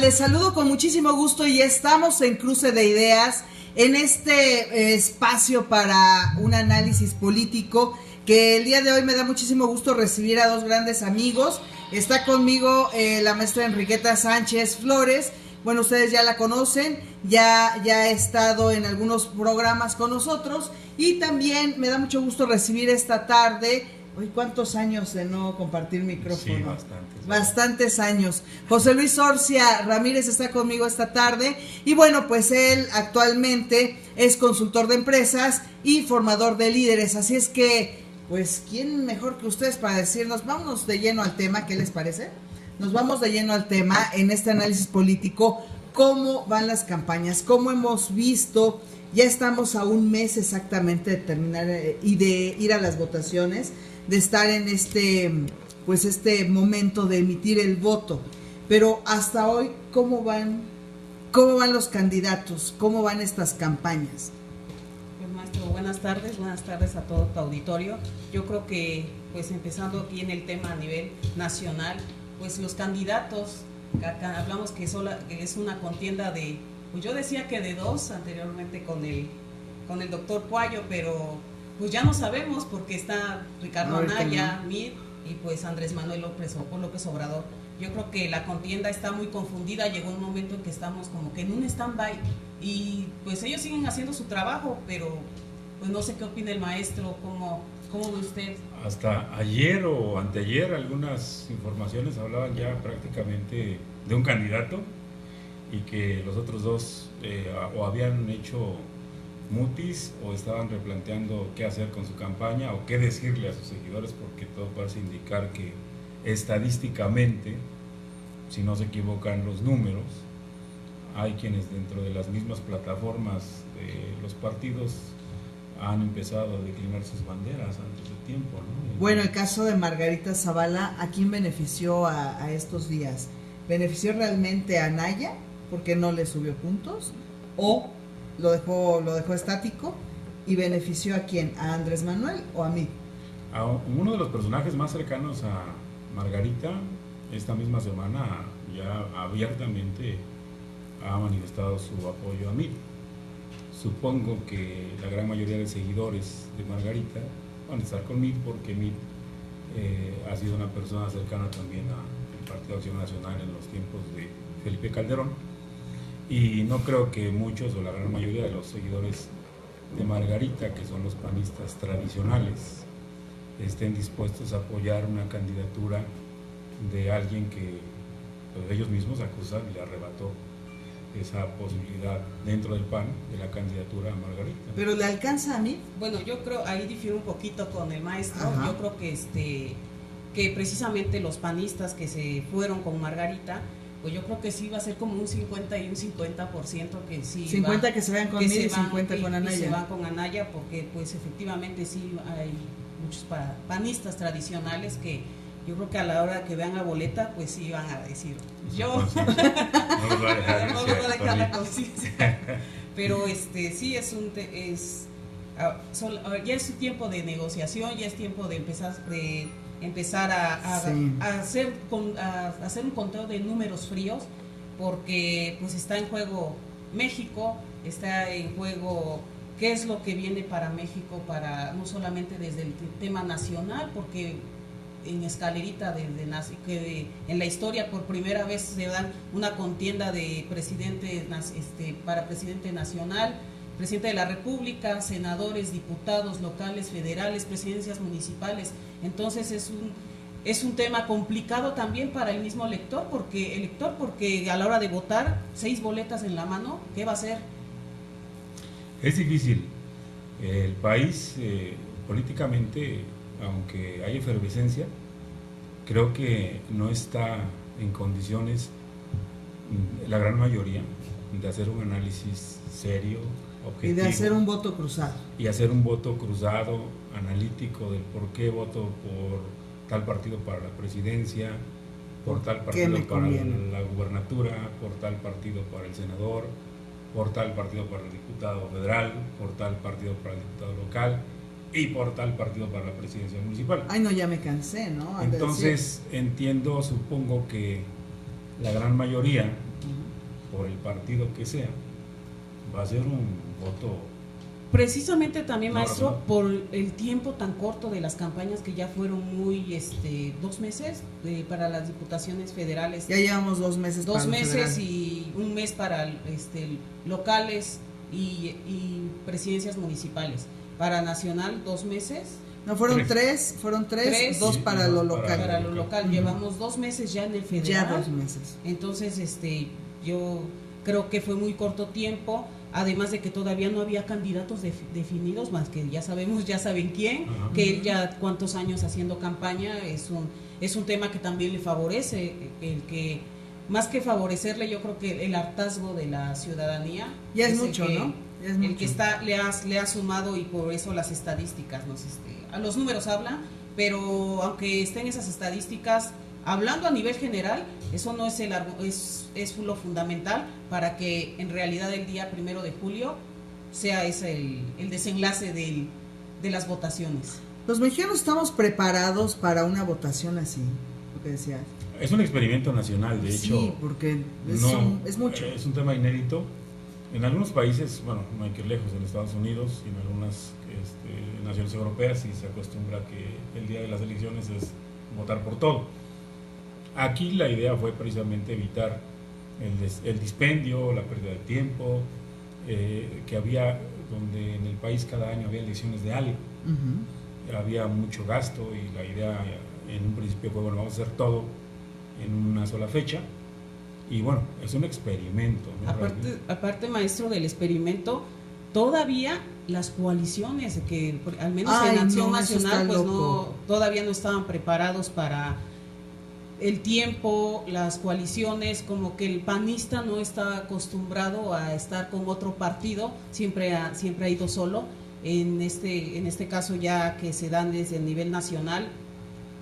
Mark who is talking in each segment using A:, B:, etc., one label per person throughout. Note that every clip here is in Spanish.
A: Les saludo con muchísimo gusto y estamos en Cruce de Ideas, en este espacio para un análisis político que el día de hoy me da muchísimo gusto recibir a dos grandes amigos. Está conmigo la maestra Enriqueta Sánchez Flores. Bueno, ustedes ya la conocen, ya ha estado en algunos programas con nosotros y también me da mucho gusto recibir esta tarde. Uy, ¿cuántos años de no compartir micrófono?
B: Sí, bastantes.
A: Bastantes años. José Luis Orcia Ramírez está conmigo esta tarde y bueno, pues él actualmente es consultor de empresas y formador de líderes, así es que, pues, ¿quién mejor que ustedes para decirnos? Vámonos de lleno al tema, ¿qué les parece? Nos vamos de lleno al tema en este análisis político, cómo van las campañas, cómo hemos visto, ya estamos a un mes exactamente de terminar y de ir a las votaciones, de estar en este momento de emitir el voto, pero hasta hoy, ¿cómo van los candidatos? ¿Cómo van estas campañas?
C: Pues, maestro, buenas tardes a todo tu auditorio. Yo creo que, pues, empezando aquí en el tema a nivel nacional, pues los candidatos, acá hablamos que es una contienda de, pues yo decía que de dos anteriormente con el doctor Cuello, pero pues ya no sabemos porque está Ricardo Anaya, Mid y pues Andrés Manuel López Obrador. Yo creo que la contienda está muy confundida, llegó un momento en que estamos como que en un stand-by y pues ellos siguen haciendo su trabajo, pero pues no sé qué opina el maestro, cómo ve usted.
B: Hasta ayer o anteayer algunas informaciones hablaban ya prácticamente de un candidato y que los otros dos o habían hecho mutis o estaban replanteando qué hacer con su campaña o qué decirle a sus seguidores, porque todo parece indicar que estadísticamente, si no se equivocan los números, hay quienes dentro de las mismas plataformas de los partidos han empezado a declinar sus banderas antes de tiempo, ¿no?
A: Bueno, el caso de Margarita Zavala, ¿a quién benefició a estos días? ¿Benefició realmente a Anaya porque no le subió puntos? ¿O lo dejó estático? ¿Y benefició a quién? ¿A Andrés Manuel o a mí?
B: A uno de los personajes más cercanos a Margarita, esta misma semana ya abiertamente ha manifestado su apoyo a mí. Supongo que la gran mayoría de seguidores de Margarita van a estar con Mid porque Mid ha sido una persona cercana también al Partido Acción Nacional en los tiempos de Felipe Calderón, y no creo que muchos o la gran mayoría de los seguidores de Margarita, que son los panistas tradicionales, estén dispuestos a apoyar una candidatura de alguien que pues, ellos mismos acusan y le arrebató esa posibilidad dentro del PAN de la candidatura a Margarita.
A: ¿Pero le alcanza a mí?
C: Bueno, yo creo, ahí difiero un poquito con el maestro.
A: Ajá.
C: Yo creo que precisamente los panistas que se fueron con Margarita, pues yo creo que sí va a ser como un 50 y un 50% que sí
A: 50 que se vayan con Mid y 50 con Anaya.
C: Y se van con Anaya porque pues efectivamente sí hay muchos panistas tradicionales que yo creo que a la hora que vean la boleta, pues sí van a decir, yo
B: No los va a dejar
C: la conciencia. Pero sí ya es tiempo de negociación, ya es tiempo de empezar a hacer un conteo de números fríos, porque pues está en juego México, está en juego qué es lo que viene para México, para no solamente desde el tema nacional, porque en escalerita en la historia por primera vez se dan una contienda de para presidente nacional, presidente de la República, senadores, diputados locales, federales, presidencias municipales. Entonces es un tema complicado también para el mismo elector, porque a la hora de votar, 6 boletas en la mano, ¿qué va a hacer?
B: Es difícil. El país políticamente, aunque hay efervescencia, creo que no está en condiciones, la gran mayoría, de hacer un análisis serio, objetivo.
A: Y de hacer un voto cruzado.
B: Y hacer un voto cruzado, analítico, del por qué voto por tal partido para la presidencia, por tal partido para la gubernatura, por tal partido para el senador, por tal partido para el diputado federal, por tal partido para el diputado local y por tal partido para la presidencia municipal.
A: Ay, no, ya me cansé, ¿no?
B: Entonces, entiendo, supongo que la gran mayoría por el partido que sea, va a ser un voto.
C: Precisamente también, maestro,
B: no.
C: por el tiempo tan corto de las campañas que ya fueron muy, 2 meses para las diputaciones federales.
A: Ya llevamos 2 meses.
C: 2 meses y un mes para locales y presidencias municipales. Para nacional, 2 meses.
A: No, fueron tres, 2 para lo local.
C: Para lo local. Llevamos 2 meses ya en el federal.
A: Ya 2 meses.
C: Entonces, yo creo que fue muy corto tiempo. Además de que todavía no había candidatos definidos, más que ya saben quién,
B: uh-huh.
C: Que él ya cuántos años haciendo campaña, es un tema que también le favorece, el que más que favorecerle, yo creo que el hartazgo de la ciudadanía
A: ya es mucho, ¿no? Ya es mucho.
C: El que le ha sumado, y por eso las estadísticas, a los números hablan, pero aunque estén esas estadísticas, hablando a nivel general, eso no es lo fundamental para que en realidad el día 1 de julio sea ese el desenlace de las votaciones.
A: Los mexicanos estamos preparados para una votación así, lo que decías.
B: Es un experimento nacional, de hecho.
A: Sí, porque es mucho.
B: Es un tema inédito. En algunos países, bueno, no hay que ir lejos, en Estados Unidos y en algunas naciones europeas, sí se acostumbra que el día de las elecciones es votar por todo. Aquí la idea fue precisamente evitar el dispendio, la pérdida de tiempo, que había, donde en el país cada año había elecciones de algo. Uh-huh. Había mucho gasto y la idea en un principio fue, bueno, vamos a hacer todo en una sola fecha. Y bueno, es un experimento, ¿no?
C: Aparte, maestro, del experimento, todavía las coaliciones, que al menos en Acción Nacional, pues todavía no estaban preparados para el tiempo, las coaliciones, como que el panista no está acostumbrado a estar con otro partido, siempre ha ido solo. En este caso, ya que se dan desde el nivel nacional,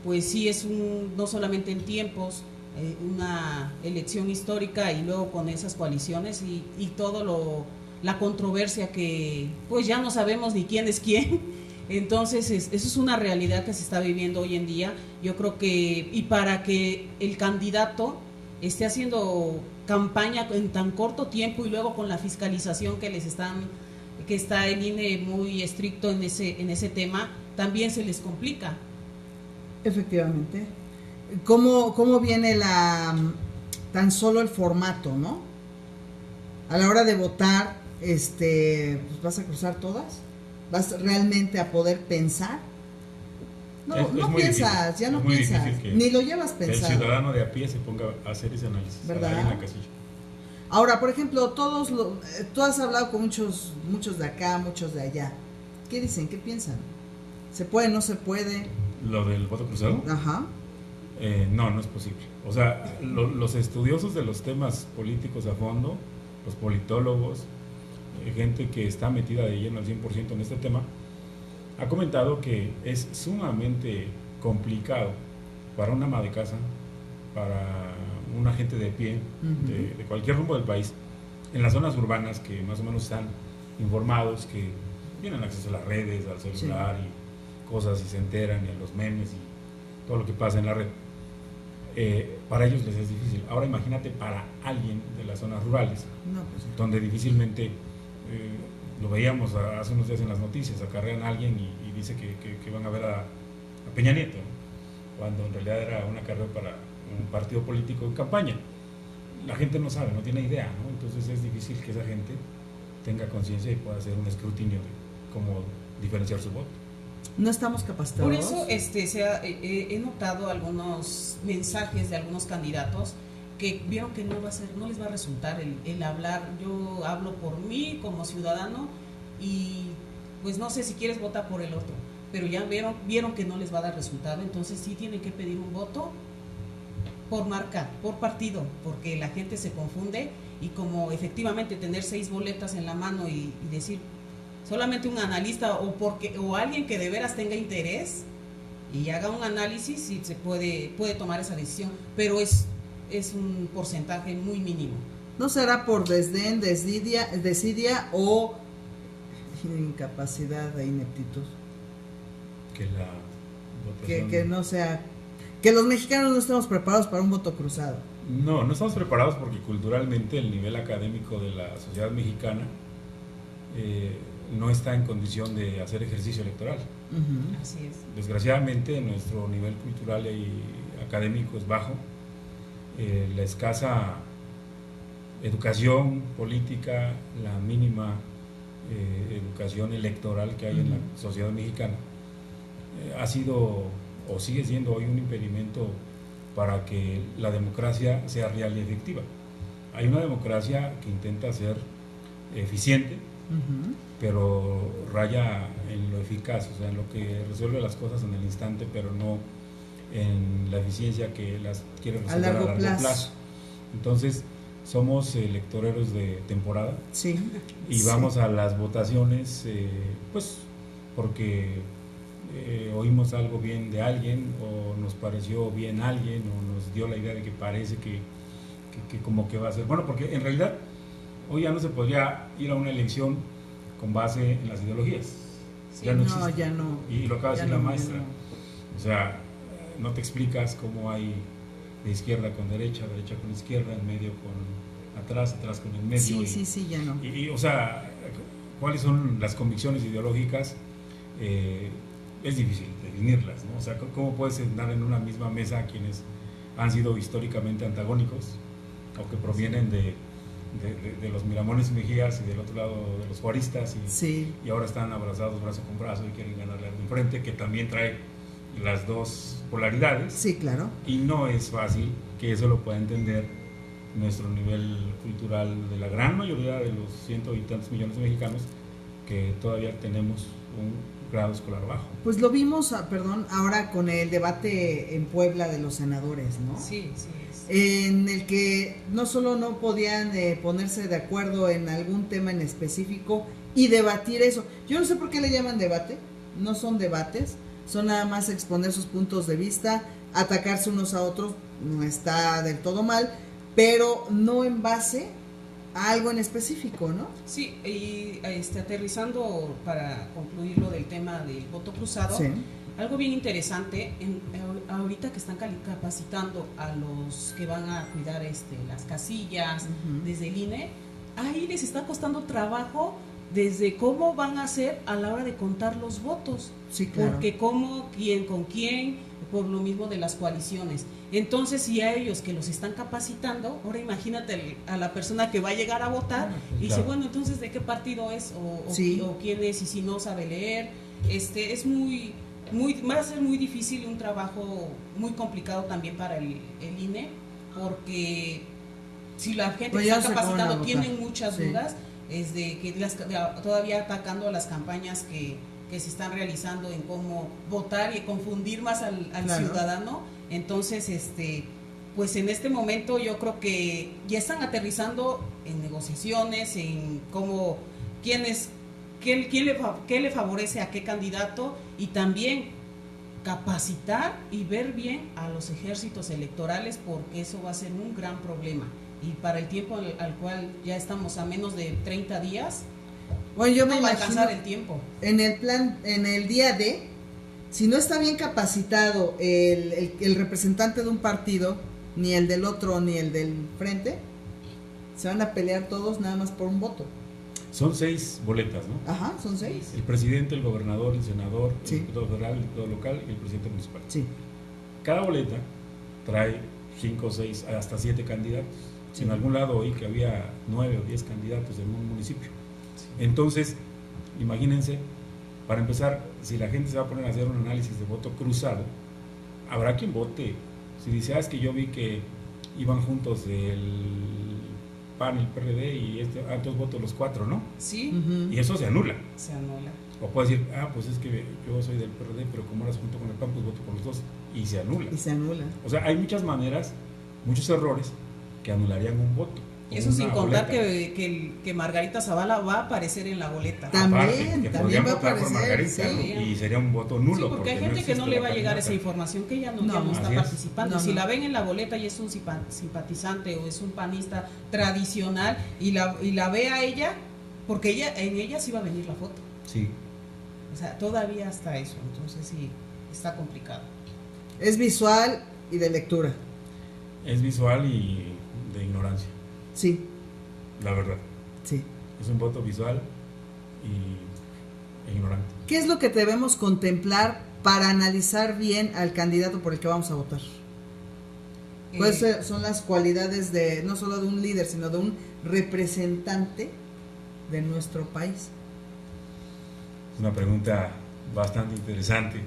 C: pues sí es no solamente en tiempos, una elección histórica, y luego con esas coaliciones y todo la controversia que pues ya no sabemos ni quién es quién. Entonces eso es una realidad que se está viviendo hoy en día. Yo creo que, y para que el candidato esté haciendo campaña en tan corto tiempo, y luego con la fiscalización que está el INE muy estricto en ese tema, también se les complica. Efectivamente.
A: ¿Cómo viene tan solo el formato, ¿no? A la hora de votar, pues ¿vas a cruzar todas? ¿Vas realmente a poder pensar? No piensas, difícil. Ya no piensas, ni lo llevas pensado.
B: Que el ciudadano de a pie se ponga a hacer ese análisis,
A: ¿verdad?
B: En la casilla.
A: Ahora, por ejemplo, tú has hablado con muchos de acá, muchos de allá. ¿Qué dicen? ¿Qué piensan? ¿Se puede, no se puede?
B: ¿Lo del voto cruzado?
A: Ajá.
B: No es posible. O sea, los estudiosos de los temas políticos a fondo, los politólogos, gente que está metida de lleno al 100% en este tema, ha comentado que es sumamente complicado para un ama de casa, para un agente de pie, uh-huh, de cualquier rumbo del país, en las zonas urbanas que más o menos están informados, que tienen acceso a las redes, al celular, sí, y cosas, y se enteran, y a los memes y todo lo que pasa en la red. Para ellos les es difícil. Ahora imagínate para alguien de las zonas rurales, donde difícilmente, lo veíamos hace unos días en las noticias, acarrean a alguien y dice que van a ver a Peña Nieto, ¿no? Cuando en realidad era un acarreo para un partido político en campaña. La gente no sabe, no tiene idea, ¿no? Entonces es difícil que esa gente tenga conciencia y pueda hacer un escrutinio de cómo diferenciar su voto.
A: No estamos capacitados.
C: Por eso he notado algunos mensajes de algunos candidatos que vieron que no les va a resultar el hablar. Yo hablo por mí como ciudadano, y pues no sé, si quieres vota por el otro, pero ya vieron que no les va a dar resultado. Entonces sí tienen que pedir un voto por marca, por partido, porque la gente se confunde, y como efectivamente tener 6 boletas en la mano y decir solamente un analista o alguien que de veras tenga interés y haga un análisis, y se puede tomar esa decisión, pero es un porcentaje muy mínimo.
A: ¿No será por desdén, desidia o incapacidad e ineptitud?
B: Que la votación...
A: que no sea, que los mexicanos no estemos preparados para un voto cruzado.
B: No estamos preparados porque culturalmente el nivel académico de la sociedad mexicana no está en condición de hacer ejercicio electoral.
C: Así es.
B: Desgraciadamente nuestro nivel cultural y académico es bajo. La escasa educación política, la mínima educación electoral que hay en la sociedad mexicana ha sido o sigue siendo hoy un impedimento para que la democracia sea real y efectiva. Hay una democracia que intenta ser eficiente, pero raya en lo eficaz, o sea, en lo que resuelve las cosas en el instante, pero no en la eficiencia que las quiere resolver a largo plazo. Entonces, somos electoreros de temporada,
A: sí,
B: y vamos a las votaciones pues porque oímos algo bien de alguien, o nos pareció bien alguien, o nos dio la idea de que parece que como que va a ser bueno, porque en realidad hoy ya no se podría ir a una elección con base en las ideologías.
A: Sí, ya no existe. Ya no.
B: Y lo acaba de decir la maestra. O sea, no te explicas cómo hay de izquierda con derecha, derecha con izquierda, en medio con atrás, atrás con el medio.
A: Sí, ya no.
B: Y o sea, ¿cuáles son las convicciones ideológicas? Es difícil definirlas, ¿no? O sea, ¿cómo puedes sentar en una misma mesa a quienes han sido históricamente antagónicos, o que provienen de los Miramones y Mejías, y del otro lado de los juaristas, y ahora están abrazados brazo con brazo y quieren ganarle al de enfrente, que también trae las dos polaridades?
A: Sí, claro.
B: Y no es fácil que eso lo pueda entender nuestro nivel cultural de la gran mayoría de los 100 y tantos millones de mexicanos que todavía tenemos un grado escolar bajo.
A: Pues lo vimos, ahora con el debate en Puebla de los senadores, ¿no?
C: Sí.
A: En el que no solo no podían ponerse de acuerdo en algún tema en específico y debatir eso. Yo no sé por qué le llaman debate, no son debates, son nada más exponer sus puntos de vista, atacarse unos a otros, no está del todo mal, pero no en base a algo en específico, ¿no?
C: Sí, y aterrizando para concluir lo del tema del voto cruzado, sí. Algo bien interesante, ahorita que están capacitando a los que van a cuidar las casillas desde el INE, ahí les está costando trabajo desde cómo van a hacer a la hora de contar los votos.
A: Sí, claro.
C: Porque cómo, quién, con quién, por lo mismo de las coaliciones. Entonces, si a ellos que los están capacitando, ahora imagínate a la persona que va a llegar a votar y dice, bueno, entonces, ¿de qué partido es? O quién es, y si no sabe leer. Es va a ser muy difícil, un trabajo muy complicado también para el INE, porque si la gente que está capacitado tiene muchas dudas, es de que todavía atacando las campañas que se están realizando en cómo votar y confundir más al ciudadano. Entonces, pues en este momento yo creo que ya están aterrizando en negociaciones, en cómo, qué le favorece a qué candidato, y también capacitar y ver bien a los ejércitos electorales, porque eso va a ser un gran problema. Y para el tiempo al cual ya estamos a menos de 30 días,
A: bueno, yo
C: no
A: me
C: va a
A: imagino
C: alcanzar el tiempo.
A: En el día D, si no está bien capacitado el representante de un partido, ni el del otro, ni el del frente, se van a pelear todos nada más por un voto.
B: Son 6 boletas, ¿no?
A: Ajá, son 6.
B: El presidente, el gobernador, el senador, el diputado federal, el diputado local y el presidente municipal.
A: Sí.
B: Cada boleta trae 5, 6, hasta 7 candidatos. En algún lado oí que había 9 o 10 candidatos en un municipio. Entonces, imagínense, para empezar, si la gente se va a poner a hacer un análisis de voto cruzado, habrá quien vote. Si dice, es que yo vi que iban juntos el PAN, el PRD y entonces voto los 4, ¿no?
C: Sí.
B: Y eso se anula.
C: Se anula.
B: O puede decir, pues es que yo soy del PRD, pero como eras junto con el PAN, pues voto por los dos. Y se anula.
A: Y se anula.
B: O sea, hay muchas maneras, muchos errores que anularían un voto.
C: Y eso sin contar que Margarita Zavala va a aparecer en la boleta.
A: También
B: podrían
A: va a
B: votar por Margarita, y sería un voto nulo.
C: Sí, porque hay gente que no le va a llegar esa información, que ella no está participando. Si la ven en la boleta y es un simpatizante o es un panista tradicional y la ve a ella, porque en ella sí va a venir la foto.
B: Sí.
C: O sea, todavía hasta eso, entonces sí, está complicado.
A: Es visual y de lectura.
B: Es visual y de ignorancia.
A: Sí.
B: La verdad.
A: Sí.
B: Es un voto visual e ignorante.
A: ¿Qué es lo que debemos contemplar para analizar bien al candidato por el que vamos a votar? ¿Cuáles son las cualidades de no solo de un líder, sino de un representante de nuestro país?
B: Es una pregunta bastante interesante.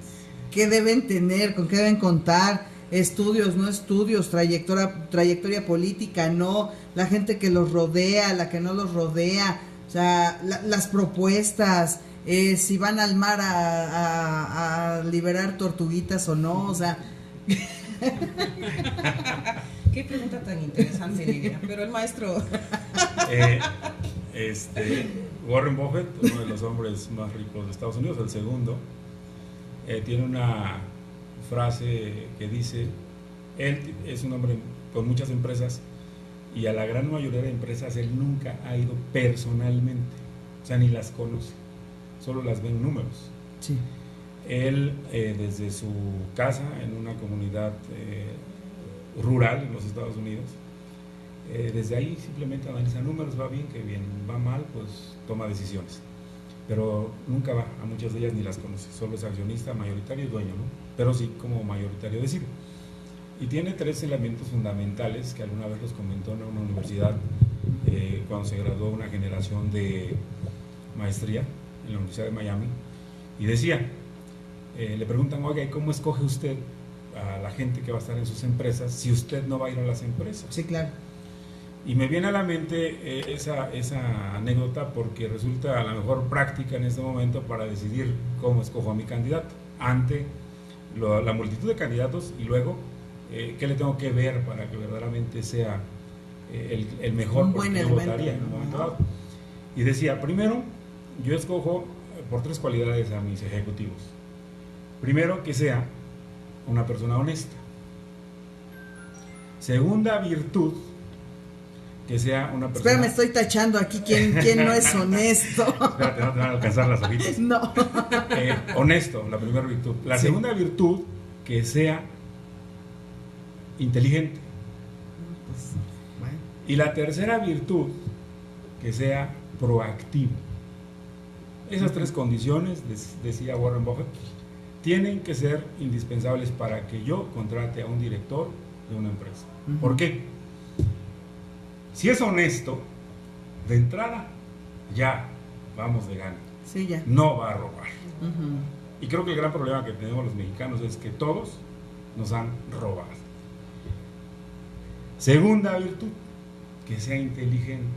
A: ¿Qué deben tener? ¿Con qué deben contar? Estudios, no estudios, trayectoria política, no, la gente que los rodea, la que no los rodea, o sea, las propuestas, si van al mar a liberar tortuguitas o no, o sea.
C: Qué pregunta tan interesante, Lidia. Pero el maestro.
B: Warren Buffett, uno de los hombres más ricos de Estados Unidos, el segundo, tiene una frase que dice: él es un hombre con muchas empresas y a la gran mayoría de empresas él nunca ha ido personalmente, o sea, ni las conoce, solo las ve en números.
A: Sí.
B: Él, desde su casa en una comunidad rural en los Estados Unidos, desde ahí simplemente analiza números, va bien, que bien, va mal, pues toma decisiones, pero nunca va a muchas de ellas ni las conoce, solo es accionista mayoritario y dueño, ¿no? Pero sí como mayoritario decide. Y tiene 3 elementos fundamentales que alguna vez los comentó en una universidad cuando se graduó una generación de maestría en la Universidad de Miami, y decía, le preguntan: oiga, ¿y cómo escoge usted a la gente que va a estar en sus empresas si usted no va a ir a las empresas?
A: Sí, claro.
B: Y me viene a la mente esa anécdota porque resulta a la mejor práctica en este momento para decidir cómo escojo a mi candidato ante la multitud de candidatos, y luego qué le tengo que ver para que verdaderamente sea el mejor,
A: un buen
B: yo votaría en un momento dado. Y decía, primero, yo escojo por 3 cualidades a mis ejecutivos. Primero, que sea una persona honesta. Segunda virtud, que sea una persona...
A: Espera, me estoy tachando aquí quién no es honesto.
B: Espérate, no te van a alcanzar las hojitas.
A: No.
B: Honesto, la primera virtud. La
A: Sí.
B: segunda virtud, que sea inteligente.
A: Pues, bueno.
B: Y la tercera virtud, que sea proactivo. Esas 3 condiciones, decía Warren Buffett, tienen que ser indispensables para que yo contrate a un director de una empresa.
A: Uh-huh.
B: ¿Por qué? Si es honesto, de entrada, ya vamos de gana.
A: Sí, ya.
B: No va a robar.
A: Uh-huh.
B: Y creo que el gran problema que tenemos los mexicanos es que todos nos han robado. Segunda virtud, que sea inteligente.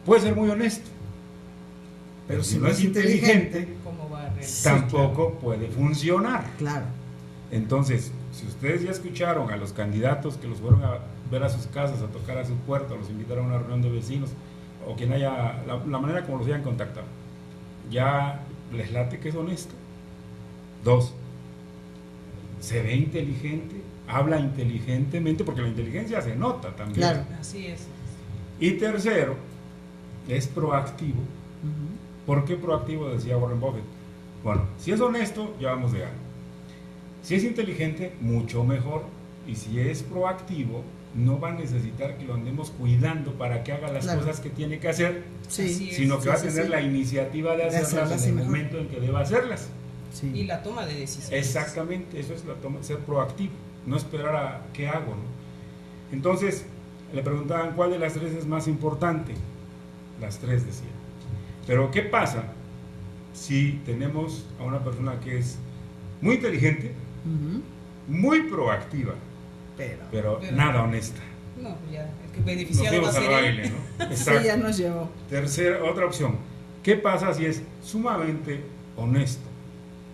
B: Puede ser muy honesto, pero si no es inteligente,
C: ¿Cómo va a realizar?
B: tampoco puede funcionar.
A: Claro.
B: Entonces, si ustedes ya escucharon a los candidatos que los fueron a ver a sus casas, a tocar a su puerta, los invitaron a una reunión de vecinos, o quien haya, la manera como los hayan contactado, ya les late que es honesto. 2, se ve inteligente, habla inteligentemente, porque la inteligencia se nota también.
A: Claro.
C: Así es.
B: Y tercero, es proactivo.
A: Uh-huh.
B: ¿Por qué proactivo? Decía Warren Buffett. Bueno, si es honesto, ya vamos de gana. Si es inteligente, mucho mejor. Y si es proactivo, no va a necesitar que lo andemos cuidando para que haga las
A: Claro.
B: cosas que tiene que hacer,
A: Sí.
B: sino que va a
A: sí,
B: tener
A: sí.
B: la iniciativa de hacerlas
A: hacerlas,
B: en el
A: mejor.
B: momento en que deba hacerlas.
A: Sí.
C: Y la toma de decisiones.
B: Exactamente, eso es la toma, ser proactivo, no esperar a qué hago, ¿no? Entonces, le preguntaban cuál de las 3 es más importante. Las 3 decía. Pero ¿qué pasa si tenemos a una persona que es muy inteligente,
A: Uh-huh.
B: muy proactiva, pero nada honesta?
C: No, ya, el que
B: Nos
C: beneficiado va a
B: fuimos al
C: ser él.
B: baile, ¿no?
A: Sí,
B: Exacto.
A: ya nos llevó.
B: Tercera, otra opción. ¿Qué pasa si es sumamente honesto,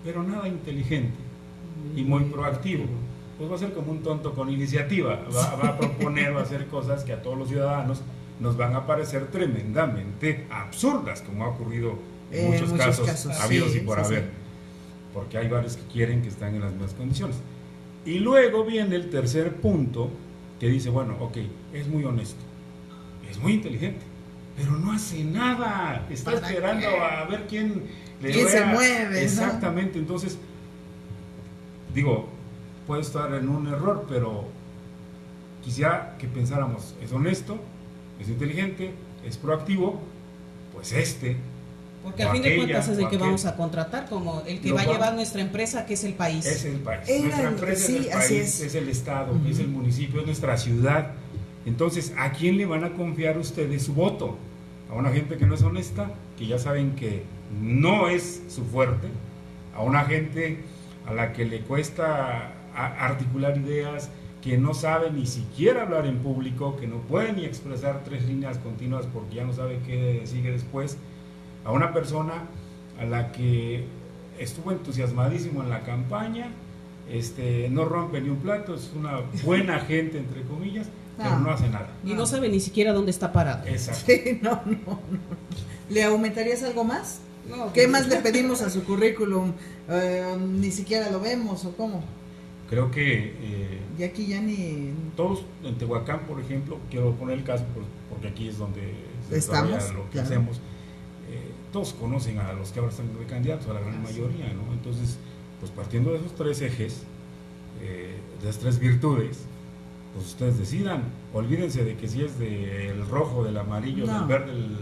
B: pero nada inteligente y muy proactivo? Pues va a ser como un tonto con iniciativa. Va a proponer, va a hacer cosas que a todos los ciudadanos nos van a parecer tremendamente absurdas, como ha ocurrido en muchos casos habidos
A: sí,
B: y por
A: sí,
B: haber.
A: sí.
B: Porque hay varios que quieren que estén en las mismas condiciones. Y luego viene el tercer punto que dice, bueno, ok, es muy honesto, es muy inteligente, pero no hace nada, está
A: ¿Para
B: esperando
A: qué?
B: a ver quién le
A: ¿Quién se
B: vea.
A: mueve?
B: Exactamente, ¿no? Entonces, digo, puede estar en un error, pero quisiera que pensáramos, es honesto, es inteligente, es proactivo, pues
C: porque a fin de cuentas es el que vamos a contratar, como el que va a llevar nuestra empresa, que es el país.
B: Es el país. Nuestra empresa es el país, es el estado, es el municipio, es nuestra ciudad. Entonces, ¿a quién le van a confiar ustedes su voto? ¿A una gente que no es honesta, que ya saben que no es su fuerte? ¿A una gente a la que le cuesta articular ideas, que no sabe ni siquiera hablar en público, que no puede ni expresar 3 líneas continuas porque ya no sabe qué sigue después? A una persona a la que estuvo entusiasmadísimo en la campaña, no rompe ni un plato, es una buena gente, entre comillas, pero no hace nada.
C: Y no sabe ni siquiera dónde está parado.
B: Exacto.
A: Sí, no. ¿Le aumentarías algo más? No, ¿qué más le pedimos a su currículum? Ni siquiera lo vemos, ¿o cómo?
B: Creo que
A: y aquí ya ni...
B: Todos en Tehuacán, por ejemplo, quiero poner el caso porque aquí es donde
A: estamos,
B: lo que hacemos. Todos conocen a los que ahora están de candidatos, a la gran mayoría, ¿no? Entonces, pues partiendo de esos 3 ejes, de esas 3 virtudes, pues ustedes decidan. Olvídense de que si es del rojo, del amarillo, del verde, el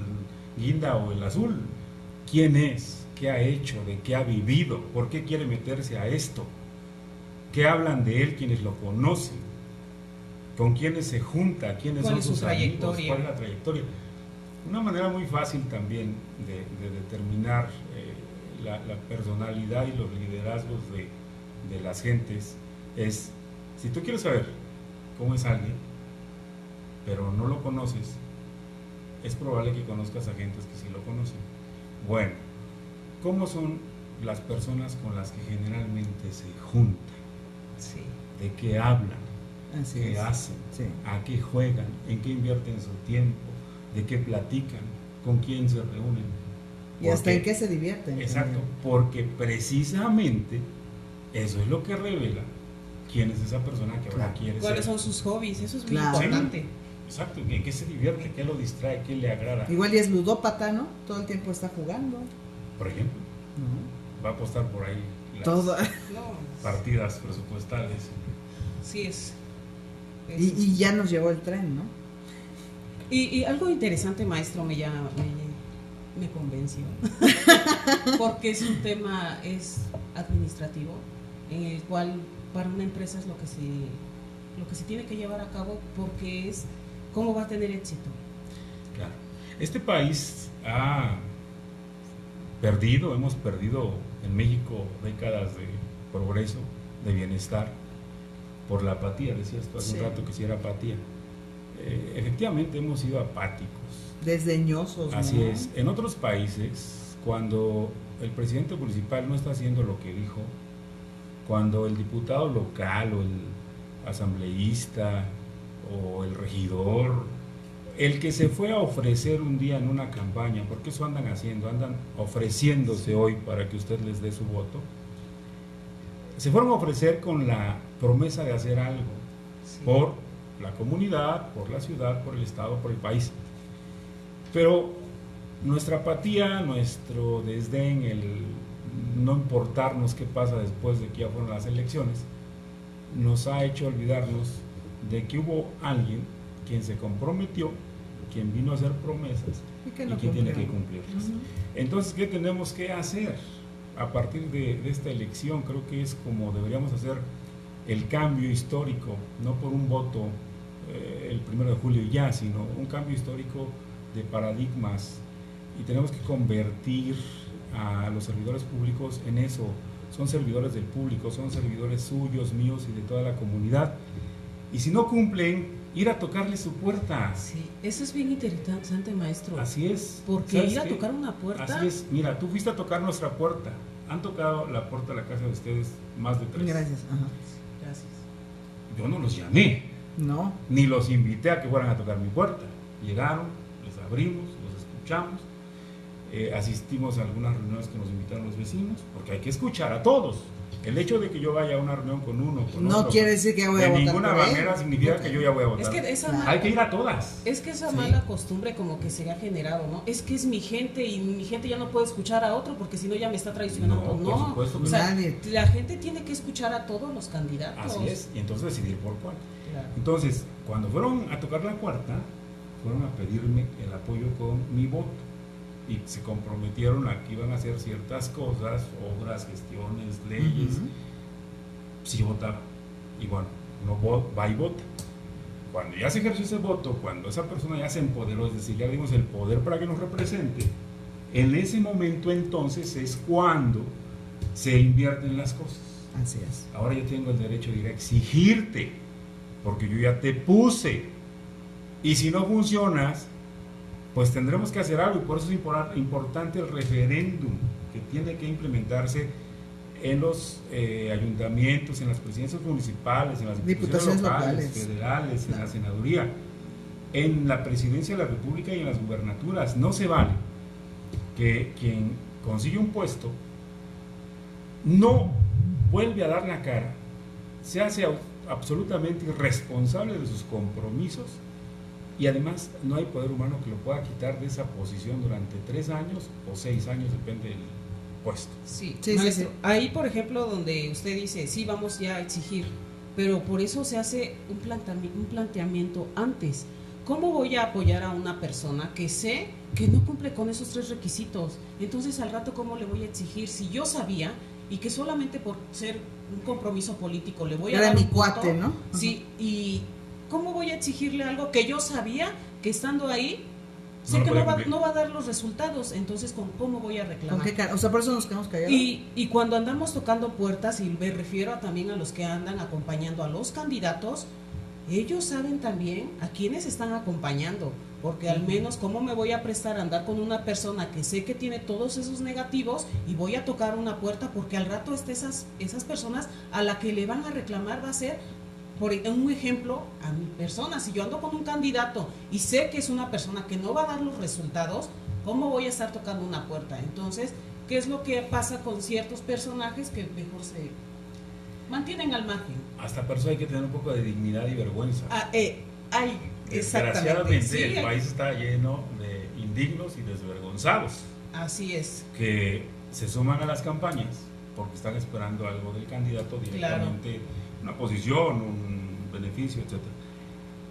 B: guinda o el azul. ¿Quién es? ¿Qué ha hecho? ¿De qué ha vivido? ¿Por qué quiere meterse a esto? ¿Qué hablan de él quienes lo conocen? ¿Con quiénes se junta? ¿Quiénes son sus amigos? ¿Cuál es la trayectoria? Una manera muy fácil también de determinar la personalidad y los liderazgos de las gentes es, si tú quieres saber cómo es alguien, pero no lo conoces, es probable que conozcas a gentes que sí lo conocen. Bueno, ¿cómo son las personas con las que generalmente se juntan?
C: Sí.
B: ¿De qué hablan?
A: Así
B: ¿Qué
A: es.
B: hacen?
A: Sí.
B: ¿A qué juegan? ¿En qué invierten su tiempo? ¿De qué platican? ¿Con quién se reúnen?
A: Y hasta en qué se divierten.
B: Exacto, porque precisamente eso es lo que revela quién es esa persona que ahora quiere ser.
C: ¿Cuáles son sus hobbies? Eso es muy importante.
B: Sí, exacto, ¿en qué se divierte? ¿Qué lo distrae? ¿Qué le agrada?
A: Igual y es ludópata, ¿no? Todo el tiempo está jugando.
B: Por ejemplo, va a apostar por ahí las partidas presupuestales.
C: Sí, es.
A: Y ya nos llegó el tren, ¿no?
C: Y algo interesante, maestro, me convenció. Porque es un tema administrativo, en el cual para una empresa es lo que se tiene que llevar a cabo, porque es cómo va a tener éxito.
B: Claro. Este país hemos perdido en México décadas de progreso, de bienestar, por la apatía. Decías tú hace un rato que sí era apatía. Efectivamente hemos sido apáticos,
A: desdeñosos.
B: Así
A: ¿no?
B: es. En otros países, cuando el presidente municipal no está haciendo lo que dijo, cuando el diputado local o el asambleísta o el regidor, el que se fue a ofrecer un día en una campaña, porque eso andan haciendo, andan ofreciéndose hoy para que usted les dé su voto, se fueron a ofrecer con la promesa de hacer algo por la comunidad, por la ciudad, por el estado, por el país. Pero nuestra apatía, nuestro desdén, el no importarnos qué pasa después de que ya fueron las elecciones, nos ha hecho olvidarnos de que hubo alguien quien se comprometió, quien vino a hacer promesas y que tiene que cumplirlas. Entonces, ¿qué tenemos que hacer a partir de esta elección? Creo que es como deberíamos hacer el cambio histórico, no por un voto el 1 de julio ya, sino un cambio histórico de paradigmas, y tenemos que convertir a los servidores públicos en eso. Son servidores del público, son servidores suyos, míos y de toda la comunidad, y si no cumplen, ir a tocarle su puerta.
C: Sí, eso es bien interesante, maestro.
B: Así es.
C: Porque ir a tocar una puerta.
B: Así es. Mira, tú fuiste a tocar nuestra puerta. Han tocado la puerta de la casa de ustedes más de 3.
A: Gracias. Ajá.
C: Gracias.
B: Yo no los llamé.
A: No.
B: Ni los invité a que fueran a tocar mi puerta. Llegaron, les abrimos, los escuchamos. Asistimos a algunas reuniones que nos invitaron los vecinos, porque hay que escuchar a todos. El hecho de que yo vaya a una reunión con uno, con
A: no
B: otro,
A: quiere decir que voy a votar.
B: De ninguna manera significa que yo ya voy a votar.
C: Es que
B: hay que ir a todas.
C: Es que esa mala costumbre como que se ha generado, ¿no? Es que es mi gente y mi gente ya no puede escuchar a otro porque si no ya me está traicionando. No,
B: por supuesto que
C: o sea, la gente tiene que escuchar a todos los candidatos.
B: Así es, y entonces decidir por cuál.
C: Claro.
B: Entonces, cuando fueron a tocar la puerta, fueron a pedirme el apoyo con mi voto. Y se comprometieron a que iban a hacer ciertas cosas, obras, gestiones, leyes. Si vota, y bueno, no va y vota. Cuando ya se ejerció ese voto, cuando esa persona ya se empoderó, es decir, ya dimos el poder para que nos represente, en ese momento entonces es cuando se invierten las cosas.
A: Así es.
B: Ahora yo tengo el derecho de ir a exigirte, porque yo ya te puse. Y si no funcionas, pues tendremos que hacer algo, y por eso es importante el referéndum, que tiene que implementarse en los ayuntamientos, en las presidencias municipales, en las diputaciones locales, federales, en la senaduría, en la presidencia de la república y en las gubernaturas. No se vale que quien consigue un puesto no vuelve a dar la cara, se hace absolutamente irresponsable de sus compromisos. Y además no hay poder humano que lo pueda quitar de esa posición durante 3 años o 6 años, depende del puesto.
C: Sí, maestro, sí. Ahí por ejemplo donde usted dice, sí, vamos ya a exigir, pero por eso se hace un planteamiento antes. ¿Cómo voy a apoyar a una persona que sé que no cumple con esos 3 requisitos? Entonces al rato, ¿cómo le voy a exigir? Si yo sabía y que solamente por ser un compromiso político le voy a dar
A: mi
C: un
A: cuate,
C: voto,
A: ¿no?
C: Sí, y ¿cómo voy a exigirle algo que yo sabía que estando ahí sé que no va a dar los resultados? Entonces, ¿cómo voy a reclamar?
A: ¿Con qué cara? O sea, por eso nos quedamos callados.
C: Y cuando andamos tocando puertas, y me refiero también a los que andan acompañando a los candidatos, ellos saben también a quiénes están acompañando, porque al menos cómo me voy a prestar a andar con una persona que sé que tiene todos esos negativos y voy a tocar una puerta, porque al rato esas personas a la que le van a reclamar va a ser, por un ejemplo, a mi persona. Si yo ando con un candidato y sé que es una persona que no va a dar los resultados, ¿cómo voy a estar tocando una puerta? Entonces, ¿qué es lo que pasa con ciertos personajes que mejor se mantienen al margen?
B: Hasta por eso hay que tener un poco de dignidad y vergüenza. Desgraciadamente sí, el país está lleno de indignos y desvergonzados.
C: Así es.
B: Que se suman a las campañas porque están esperando algo del candidato directamente. Claro. Una posición, un beneficio, etc.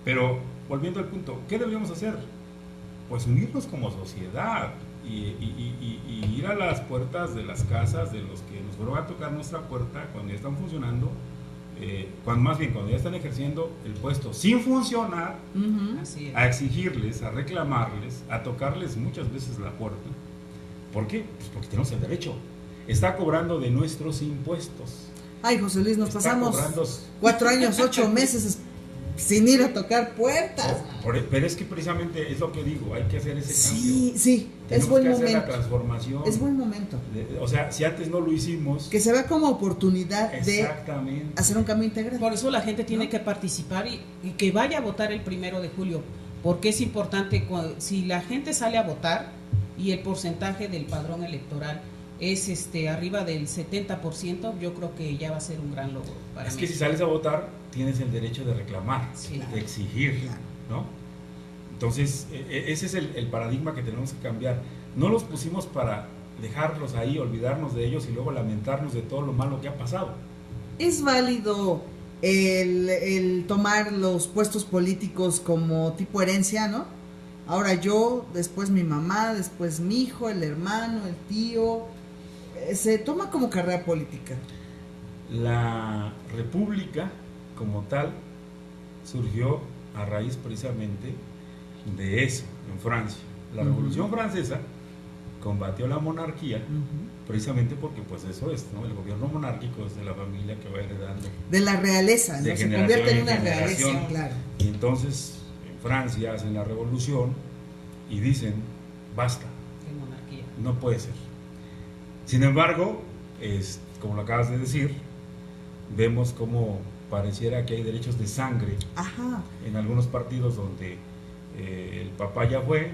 B: Pero volviendo al punto, ¿qué deberíamos hacer? Pues unirnos como sociedad y ir a las puertas de las casas de los que nos fueron a tocar nuestra puerta cuando ya están funcionando, cuando ya están ejerciendo el puesto sin funcionar, a exigirles, a reclamarles, a tocarles muchas veces la puerta. ¿Por qué? Pues porque tenemos el derecho. Está cobrando de nuestros impuestos.
A: Ay, José Luis, nos pasamos 4 años, 8 meses sin ir a tocar puertas.
B: Pero es que precisamente es lo que digo, hay que hacer ese cambio.
A: Sí, es buen momento.
B: Hacer la transformación.
A: Es buen momento.
B: O sea, si antes no lo hicimos.
A: Que se vea como oportunidad de hacer un cambio integral.
C: Por eso la gente tiene que participar y que vaya a votar el 1 de julio, porque es importante, si la gente sale a votar y el porcentaje del padrón electoral es arriba del 70%, yo creo que ya va a ser un gran logro para mí.
B: Es que si sales a votar, tienes el derecho de reclamar, de exigir, ¿no? Entonces, ese es el paradigma que tenemos que cambiar. No los pusimos para dejarlos ahí, olvidarnos de ellos y luego lamentarnos de todo lo malo que ha pasado.
A: Es válido el tomar los puestos políticos como tipo herencia, ¿no? Ahora yo, después mi mamá, después mi hijo, el hermano, el tío. Se toma como carrera política.
B: La república como tal surgió a raíz precisamente de eso, en Francia. La Revolución Francesa combatió la monarquía precisamente porque pues eso es, ¿no? El gobierno monárquico es de la familia que va heredando.
A: De la realeza, ¿no? Se convierte en una realeza, claro.
B: Y entonces en Francia hacen la revolución y dicen, basta,
C: de monarquía.
B: No puede ser. Sin embargo, como lo acabas de decir, vemos como pareciera que hay derechos de sangre en algunos partidos donde el papá ya fue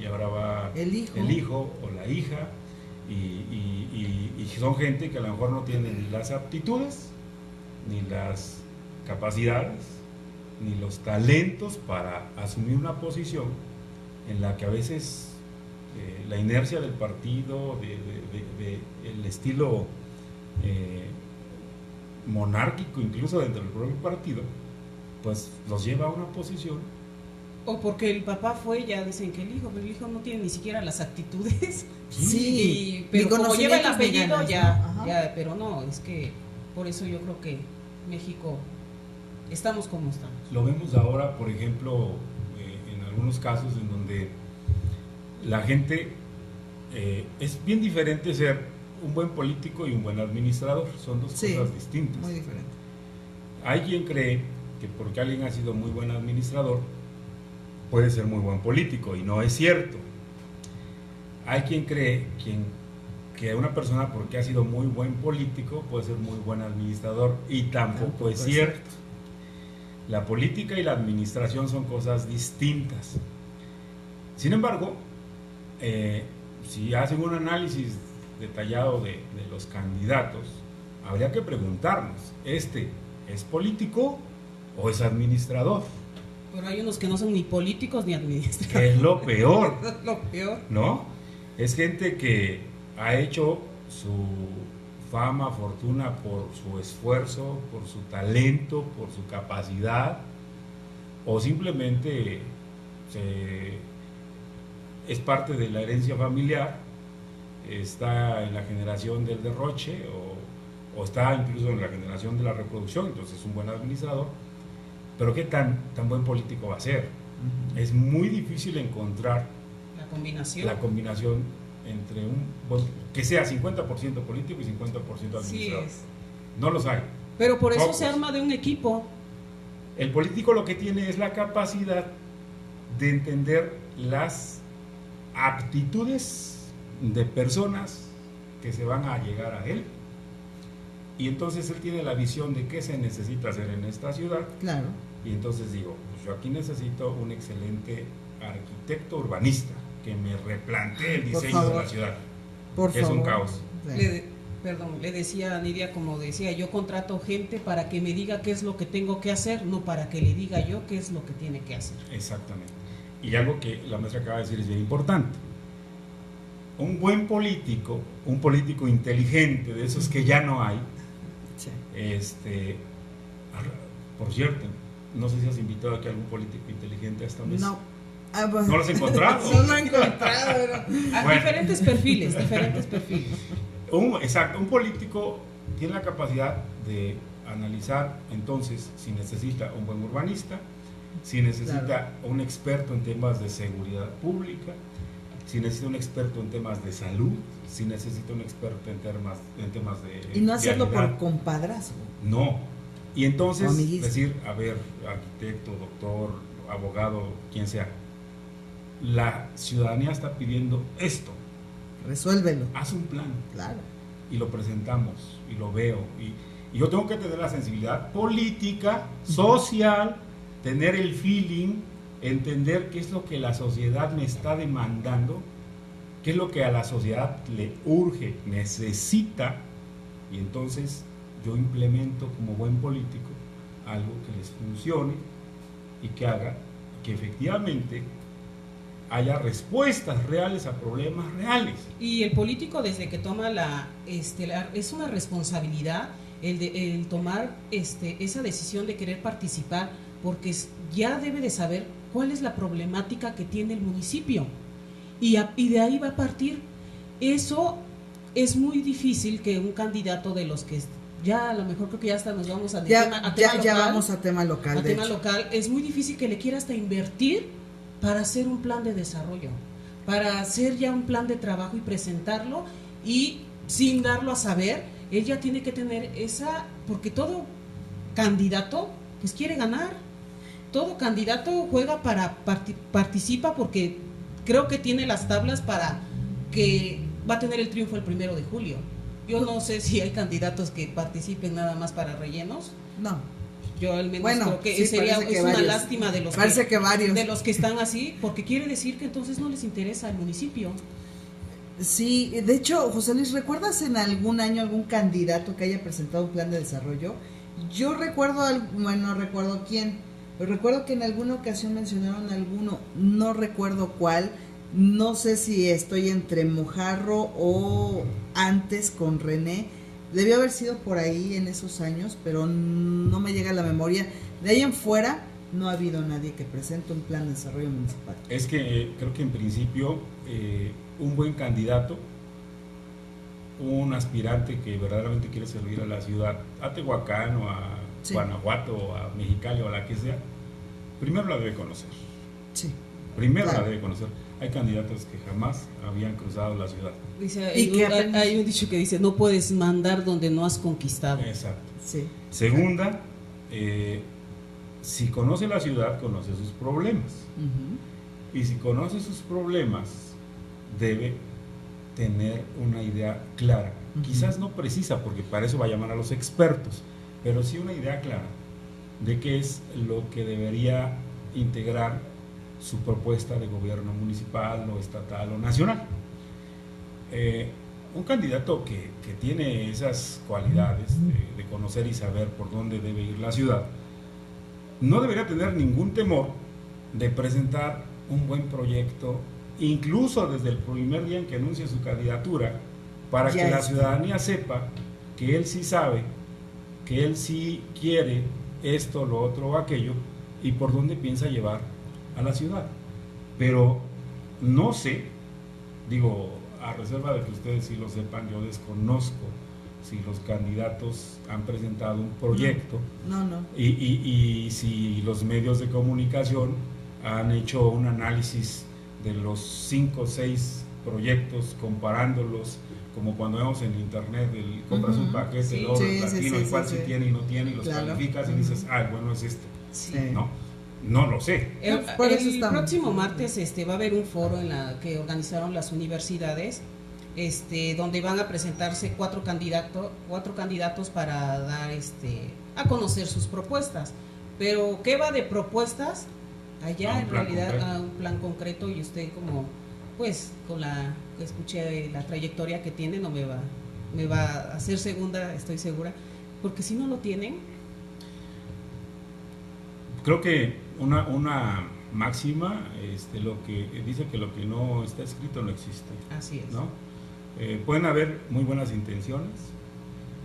B: y ahora va el hijo o la hija y son gente que a lo mejor no tiene ni las aptitudes, ni las capacidades, ni los talentos para asumir una posición en la que a veces la inercia del partido, el estilo monárquico incluso dentro del propio partido, pues los lleva a una posición.
C: O porque el papá fue, ya dicen que el hijo, pero el hijo no tiene ni siquiera las actitudes.
A: Sí,
C: pero como lleva el apellido
A: ganas,
C: ya,
A: ¿no?
C: ya, pero no, es que por eso yo creo que México estamos como estamos.
B: Lo vemos ahora, por ejemplo, en algunos casos en donde la gente es bien diferente ser un buen político y un buen administrador, son dos cosas distintas.
A: Muy diferente.
B: Hay quien cree que porque alguien ha sido muy buen administrador puede ser muy buen político, y no es cierto. Hay quien cree que una persona porque ha sido muy buen político puede ser muy buen administrador, y tampoco es cierto. La política y la administración son cosas distintas. Sin embargo, si hacen un análisis detallado de los candidatos, habría que preguntarnos, ¿este es político o es administrador?
C: Pero hay unos que no son ni políticos ni administradores.
B: Que es lo peor.
C: Lo peor.
B: ¿No? Es gente que ha hecho su fama, fortuna por su esfuerzo, por su talento, por su capacidad, o simplemente es parte de la herencia familiar, está en la generación del derroche, o está incluso en la generación de la reproducción, entonces es un buen administrador. Pero ¿qué tan buen político va a ser? Es muy difícil encontrar la combinación entre que sea 50% político y 50% administrador.
C: Sí es.
B: No los hay.
C: Pero por eso
B: Pocos.
C: se arma de un equipo.
B: El político lo que tiene es la capacidad de entender las aptitudes de personas que se van a llegar a él, y entonces él tiene la visión de qué se necesita hacer en esta ciudad.
A: Claro.
B: Y entonces digo, pues yo aquí necesito un excelente arquitecto urbanista que me replantee el diseño de la ciudad.
A: Por
B: favor. Es un caos.
A: Sí.
C: Le decía a Nidia, como decía, yo contrato gente para que me diga qué es lo que tengo que hacer, no para que le diga yo qué es lo que tiene que hacer.
B: Exactamente. Y algo que la maestra acaba de decir es bien importante. Un buen político, un político inteligente, de esos que ya no hay,
A: Sí.
B: Por cierto, no sé si has invitado aquí a algún político inteligente a esta mesa.
A: No. Bueno.
B: ¿No lo has encontrado?
A: No lo he encontrado.
C: Bueno. Diferentes perfiles.
B: Exacto, un político tiene la capacidad de analizar entonces si necesita un buen urbanista, si necesita un experto en temas de seguridad pública, si necesita un experto en temas de salud, si necesita un experto en temas de
A: y no hacerlo
B: vialidad.
A: por compadrazgo.
B: No. Y entonces
A: amiguismo.
B: decir, a ver, arquitecto, doctor, abogado, quien sea, la ciudadanía está pidiendo esto.
A: Resuélvelo.
B: Haz un plan.
A: Claro.
B: Y lo presentamos, y lo veo. Y yo tengo que tener la sensibilidad política, social, tener el feeling, entender qué es lo que la sociedad me está demandando, qué es lo que a la sociedad le urge, necesita, y entonces yo implemento como buen político algo que les funcione y que haga que efectivamente haya respuestas reales a problemas reales.
C: Y el político, desde que toma es una responsabilidad el tomar esa decisión de querer participar, porque ya debe de saber cuál es la problemática que tiene el municipio, y de ahí va a partir. Eso es muy difícil que un candidato de los que ya a lo mejor creo que ya hasta nos vamos a tema local.
A: Ya vamos a tema local.
C: A tema local, es muy difícil que le quiera hasta invertir para hacer un plan de desarrollo, para hacer ya un plan de trabajo y presentarlo, y sin darlo a saber, ella tiene que tener porque todo candidato pues quiere ganar, todo candidato juega participa porque creo que tiene las tablas para que va a tener el triunfo el 1 de julio. Yo no sé si hay candidatos que participen nada más para rellenos.
A: No.
C: Yo al menos creo que
A: sí,
C: es una
A: varios.
C: lástima de los
A: varios.
C: De los que están así, porque quiere decir que entonces no les interesa el municipio.
A: Sí, de hecho, José Luis, ¿recuerdas en algún año algún candidato que haya presentado un plan de desarrollo? Yo recuerdo, bueno, no recuerdo quién, pero recuerdo que en alguna ocasión mencionaron alguno, no recuerdo cuál, no sé si estoy entre Mojarro o antes con René, debió haber sido por ahí en esos años, pero no me llega a la memoria. De ahí en fuera no ha habido nadie que presente un plan de desarrollo municipal.
B: Es que creo que en principio un buen candidato, un aspirante que verdaderamente quiere servir a la ciudad, a Tehuacán o a Guanajuato o a Mexicali o a la que sea, primero la debe conocer.
A: Sí.
B: Primero
A: claro.
B: la debe conocer. Hay candidatos que jamás habían cruzado la ciudad.
C: Dice,
A: hay
C: hay un dicho que dice, no puedes mandar donde no has conquistado.
B: Exacto.
A: Sí.
B: Segunda, si conoce la ciudad, conoce sus problemas.
A: Uh-huh.
B: Y si conoce sus problemas, debe tener una idea clara. Uh-huh. Quizás no precisa, porque para eso va a llamar a los expertos, pero sí una idea clara de qué es lo que debería integrar su propuesta de gobierno municipal o estatal o nacional. Un candidato que tiene esas cualidades de conocer y saber por dónde debe ir la ciudad, no debería tener ningún temor de presentar un buen proyecto, incluso desde el primer día en que anuncie su candidatura, para que la ciudadanía sepa que él sí sabe, que él sí quiere esto, lo otro o aquello, y por dónde piensa llevar a la ciudad. Pero no sé, digo, a reserva de que ustedes sí lo sepan, yo desconozco si los candidatos han presentado un proyecto.
A: No.
B: Y si los medios de comunicación han hecho un análisis de los 5 o 6 proyectos, comparándolos, como cuando vemos en internet, compras un paquete, el oro, el platino, el cual sí tiene y no tiene, y los calificas y dices, bueno, es este.
C: Sí.
B: No lo sé.
C: El próximo martes va a haber un foro en la que organizaron las universidades, donde van a presentarse cuatro candidatos para dar a conocer sus propuestas. Pero ¿qué va de propuestas? Allá en realidad concreto. A un plan concreto, y usted como pues con la que escuché la trayectoria que tiene, no me va a hacer segunda, estoy segura, porque si no lo tienen.
B: Creo que una máxima, lo que dice que lo que no está escrito no existe.
C: Así es.
B: ¿No? Pueden haber muy buenas intenciones,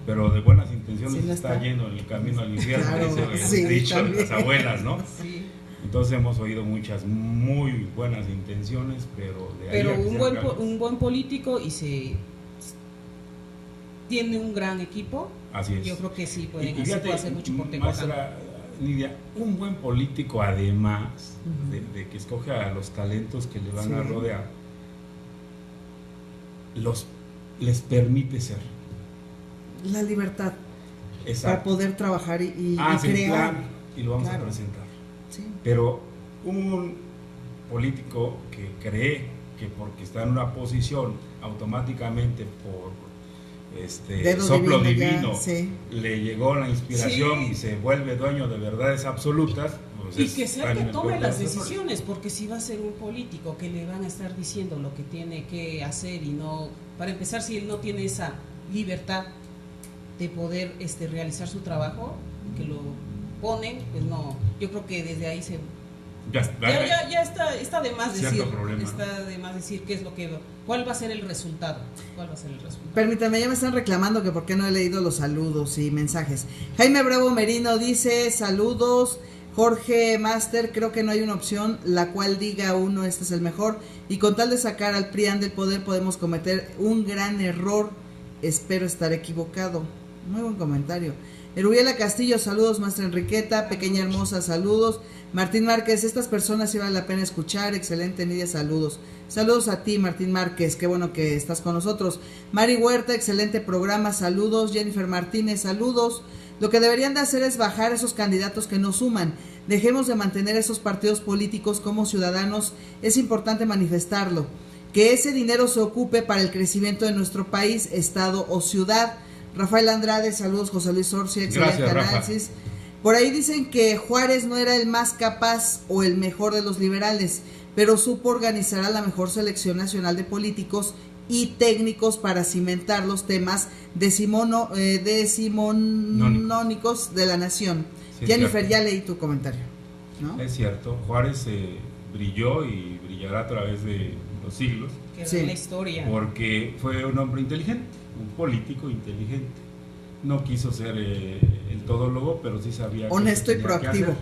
B: pero de buenas intenciones
A: sí, no
B: está yendo en el camino al infierno,
A: claro,
B: dice el dicho de las abuelas, ¿no?
C: Sí.
B: Entonces hemos oído muchas muy buenas intenciones, pero de ahí
C: un buen político tiene un gran equipo.
B: Así es.
C: Yo creo que sí puede hacer mucho por Tehuacán.
B: Lidia, un buen político, además de que escoge a los talentos que le van a rodear, les permite ser.
A: La libertad.
B: Exacto.
A: Para poder trabajar y crear.
B: Claro, y lo vamos a presentar.
A: Sí.
B: Pero un político que cree que porque está en una posición automáticamente por soplo divino le llegó la inspiración y se vuelve dueño de verdades absolutas, pues
C: y que sea que tome las decisiones, porque si va a ser un político que le van a estar diciendo lo que tiene que hacer, y no, para empezar, si él no tiene esa libertad de poder realizar su trabajo, que lo ponen, pues no, yo creo que desde ahí ya está de más decir, cuál va a ser el resultado.
A: Permítame, ya me están reclamando que por qué no he leído los saludos y mensajes. Jaime Bravo Merino dice, saludos. Jorge Master, creo que no hay una opción la cual diga uno, este es el mejor, y con tal de sacar al PRIAN del poder podemos cometer un gran error, espero estar equivocado. Muy buen comentario. Erubiela Castillo, saludos. Maestra Enriqueta, pequeña hermosa, saludos. Martín Márquez, estas personas sí vale la pena escuchar, excelente Nidia, saludos. Saludos a ti, Martín Márquez, qué bueno que estás con nosotros. Mari Huerta, excelente programa, saludos. Jennifer Martínez, saludos. Lo que deberían de hacer es bajar esos candidatos que nos suman. Dejemos de mantener esos partidos políticos como ciudadanos, es importante manifestarlo. Que ese dinero se ocupe para el crecimiento de nuestro país, estado o ciudad. Rafael Andrade, saludos. José Luis Orcia, excelente análisis. Rafa. Por ahí dicen que Juárez no era el más capaz o el mejor de los liberales, pero supo organizar a la mejor selección nacional de políticos y técnicos para cimentar los temas decimonónicos de la nación.
B: Sí,
A: Jennifer, ya leí tu comentario, ¿no?
B: Es cierto, Juárez brilló y brillará a través de los siglos.
C: Que
A: Sí.
C: es la historia.
B: Porque fue un hombre inteligente, un político inteligente. No quiso ser el todólogo, pero sí sabía.
A: Honesto y proactivo.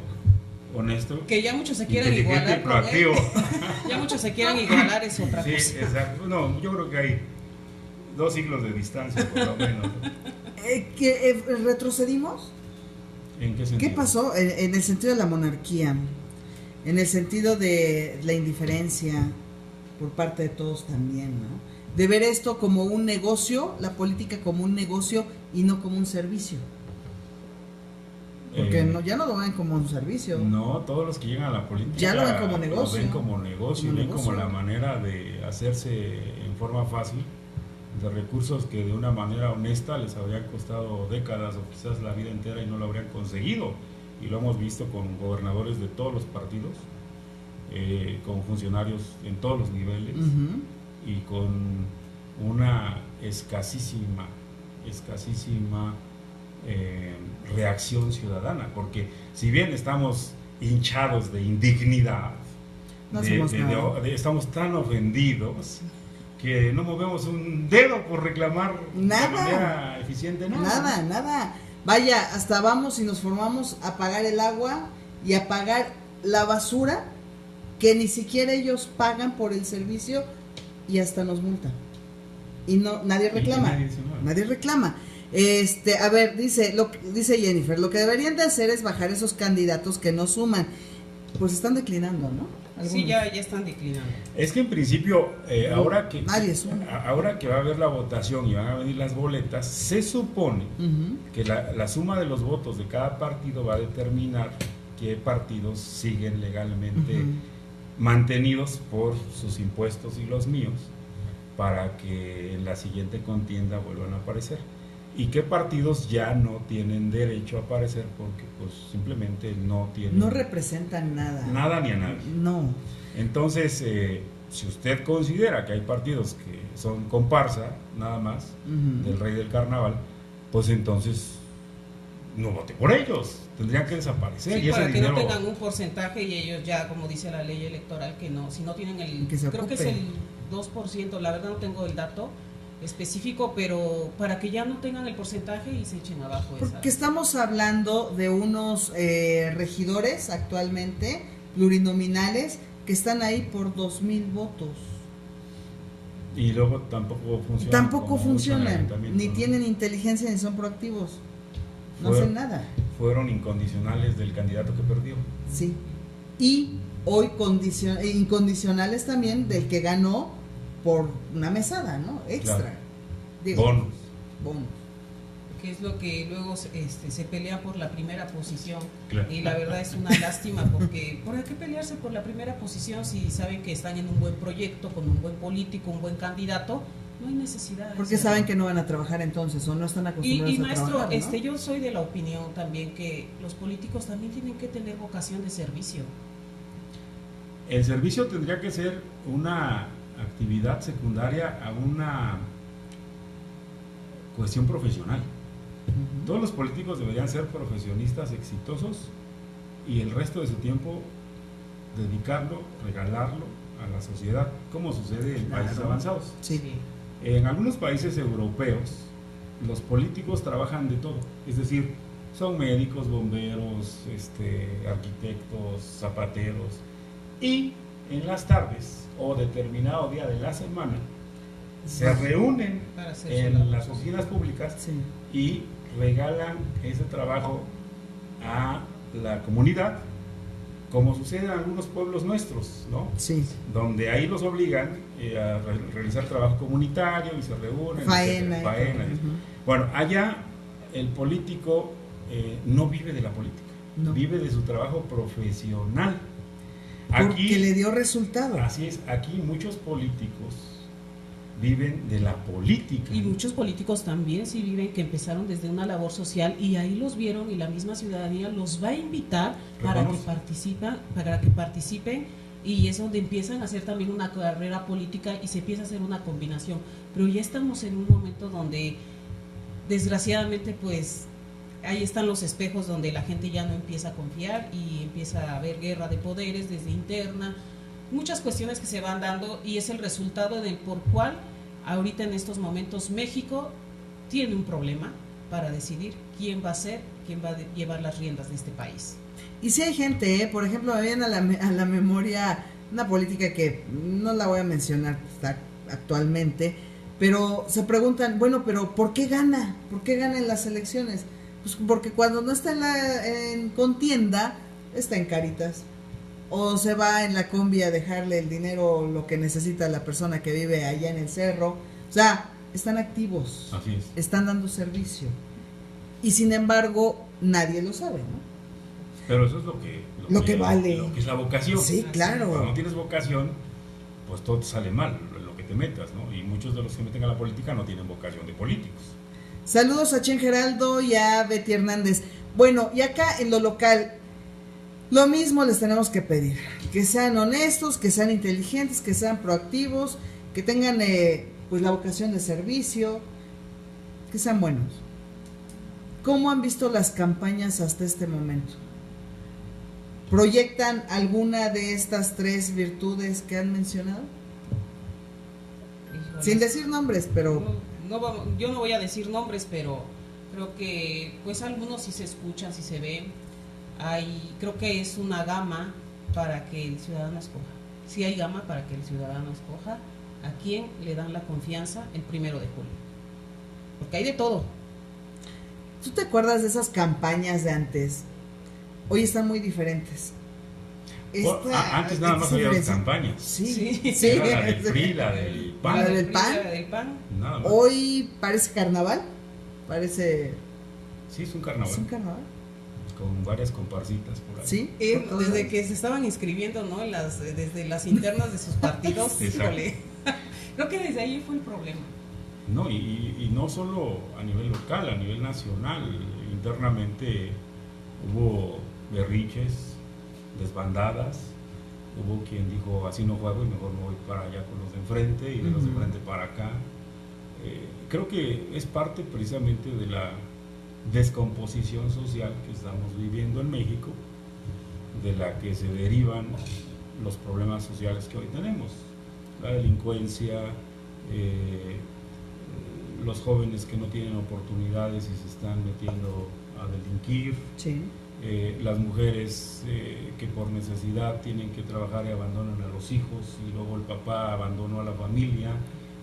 B: Honesto.
C: Que ya muchos se quieren
B: inteligente
C: igualar
B: y proactivo.
C: con él. Ya muchos se quieren igualar, es otra
B: Sí,
C: cosa.
B: exacto. No, yo creo que hay 2 siglos de distancia, por lo menos.
A: ¿Retrocedimos?
B: ¿En qué sentido?
A: ¿Qué pasó? En el sentido de la monarquía, en el sentido de la indiferencia por parte de todos también, ¿no? De ver esto como un negocio, la política como un negocio y no como un servicio. Porque ya no lo ven como un servicio.
B: No, todos los que llegan a la política
A: Ya lo ven como negocio.
B: Lo ven como negocio,
A: Como
B: ven
A: negocio.
B: como la manera de hacerse en forma fácil de recursos que de una manera honesta les habrían costado décadas o quizás la vida entera y no lo habrían conseguido. Y lo hemos visto con gobernadores de todos los partidos, con funcionarios en todos los niveles.
A: Ujú.
B: Y con una escasísima reacción ciudadana, porque si bien estamos hinchados de indignidad,
A: No hacemos nada.
B: estamos tan ofendidos que no movemos un dedo por reclamar
A: Nada.
B: de manera eficiente
A: Nada. Vaya, hasta vamos y nos formamos a pagar el agua y a pagar la basura que ni siquiera ellos pagan por el servicio y hasta nos multan. Y no, nadie reclama.
B: nadie dice nada.
A: Nadie reclama. A ver, dice Jennifer, lo que deberían de hacer es bajar esos candidatos que no suman. Pues están declinando, ¿no?
C: Sí, ya están declinando.
B: Es que en principio, ahora que va a haber la votación y van a venir las boletas, se supone que la suma de los votos de cada partido va a determinar qué partidos siguen legalmente mantenidos por sus impuestos y los míos, para que en la siguiente contienda vuelvan a aparecer. Y qué partidos ya no tienen derecho a aparecer porque pues simplemente no tienen...
A: No representan nada.
B: Nada ni a nadie.
A: No.
B: Entonces, si usted considera que hay partidos que son comparsa, nada más, del rey del carnaval, pues entonces no vote por ellos, tendrían que desaparecer.
C: Sí,
B: y
C: para
B: ese
C: que
B: dinero...
C: no tengan un porcentaje y ellos ya, como dice la ley electoral, que no, si no tienen creo que es el 2%, la verdad no tengo el dato específico, pero para que ya no tengan el porcentaje y se echen abajo.
A: Porque estamos hablando de unos regidores actualmente, plurinominales, que están ahí por 2,000 votos.
B: Y luego tampoco funcionan.
A: Tampoco funcionan, ni tienen inteligencia ni son proactivos. No hacen nada.
B: Fueron incondicionales del candidato que perdió.
A: Sí. Y hoy incondicionales también del que ganó por una mesada, ¿no? Extra.
B: Claro.
A: Digo,
B: Bonus.
C: Que es lo que luego se pelea por la primera posición.
B: Claro.
C: Y la verdad es una lástima porque ¿por qué pelearse por la primera posición si saben que están en un buen proyecto, con un buen político, un buen candidato? No hay necesidad.
A: Porque saben que no van a trabajar entonces o no están acostumbrados
C: y maestro,
A: a trabajar, ¿no?
C: yo soy de la opinión también que los políticos también tienen que tener vocación de servicio.
B: El servicio tendría que ser una actividad secundaria a una cuestión profesional. Todos los políticos deberían ser profesionistas exitosos y el resto de su tiempo dedicarlo, regalarlo a la sociedad, como sucede en países avanzados.
A: Sí.
B: En algunos países europeos los políticos trabajan de todo, es decir, son médicos, bomberos, arquitectos, zapateros, y en las tardes o determinado día de la semana se reúnen en las oficinas públicas y regalan ese trabajo a la comunidad, como sucede en algunos pueblos nuestros, ¿no?
A: Sí.
B: Donde ahí los obligan a realizar trabajo comunitario y se reúnen.
A: Faena.
B: Bueno, allá el político no vive de la política, vive de su trabajo profesional.
A: Porque le dio resultado.
B: Así es, aquí muchos políticos viven de la política.
C: Y muchos políticos también sí viven, que empezaron desde una labor social y ahí los vieron y la misma ciudadanía los va a invitar para que participen y es donde empiezan a hacer también una carrera política y se empieza a hacer una combinación. Pero ya estamos en un momento donde desgraciadamente pues ahí están los espejos donde la gente ya no empieza a confiar y empieza a haber guerra de poderes desde interna, muchas cuestiones que se van dando, y es el resultado del por cual ahorita en estos momentos México tiene un problema para decidir quién va a ser, quién va a llevar las riendas de este país.
A: Y si hay gente, por ejemplo, me viene a la memoria una política que no la voy a mencionar actualmente, pero se preguntan, bueno, pero ¿por qué gana? ¿Por qué gana en las elecciones? Pues porque cuando no está en contienda, está en Caritas, o se va en la combi a dejarle el dinero, lo que necesita la persona que vive allá en el cerro. O sea, están activos,
B: así es,
A: están dando servicio, y sin embargo nadie lo sabe, ¿no?
B: Pero eso es lo que vale, lo que es la vocación.
A: Sí, claro.
B: Cuando no tienes vocación, pues todo te sale mal, lo que te metas, ¿no? Y muchos de los que meten a la política no tienen vocación de políticos.
A: Saludos a Chen Geraldo y a Betty Hernández. Bueno, y acá en lo local, lo mismo les tenemos que pedir, que sean honestos, que sean inteligentes, que sean proactivos, que tengan pues la vocación de servicio, que sean buenos. ¿Cómo han visto las campañas hasta este momento? ¿Proyectan alguna de estas 3 virtudes que han mencionado?
C: Híjole.
A: Sin decir nombres, pero...
C: yo no voy a decir nombres, pero creo que pues algunos sí se escuchan, sí se ven. Creo que es una gama para que el ciudadano escoja. Sí hay gama para que el ciudadano escoja a quién le dan la confianza el 1 de julio. Porque hay de todo.
A: ¿Tú te acuerdas de esas campañas de antes? Hoy están muy diferentes.
B: Antes nada más había 2 campañas.
A: Sí.
B: Era la del PRI, la del PAN.
A: La del PAN.
B: Nada más.
A: Hoy parece carnaval. Parece...
B: Sí, es un carnaval.
A: Es un carnaval.
B: Con varias comparsitas por ahí.
A: Sí.
C: Desde que se estaban inscribiendo, ¿no? Desde las internas de sus partidos. Híjole. Creo que desde ahí fue el problema.
B: No, y no solo a nivel local, a nivel nacional. Internamente hubo berrinches, desbandadas, hubo quien dijo así no juego y mejor me voy para allá con los de enfrente y de los de enfrente para acá. Creo que es parte precisamente de la descomposición social que estamos viviendo en México, de la que se derivan los problemas sociales que hoy tenemos, la delincuencia, los jóvenes que no tienen oportunidades y se están metiendo a delinquir,
A: sí.
B: Las mujeres que por necesidad tienen que trabajar y abandonan a los hijos, y luego el papá abandonó a la familia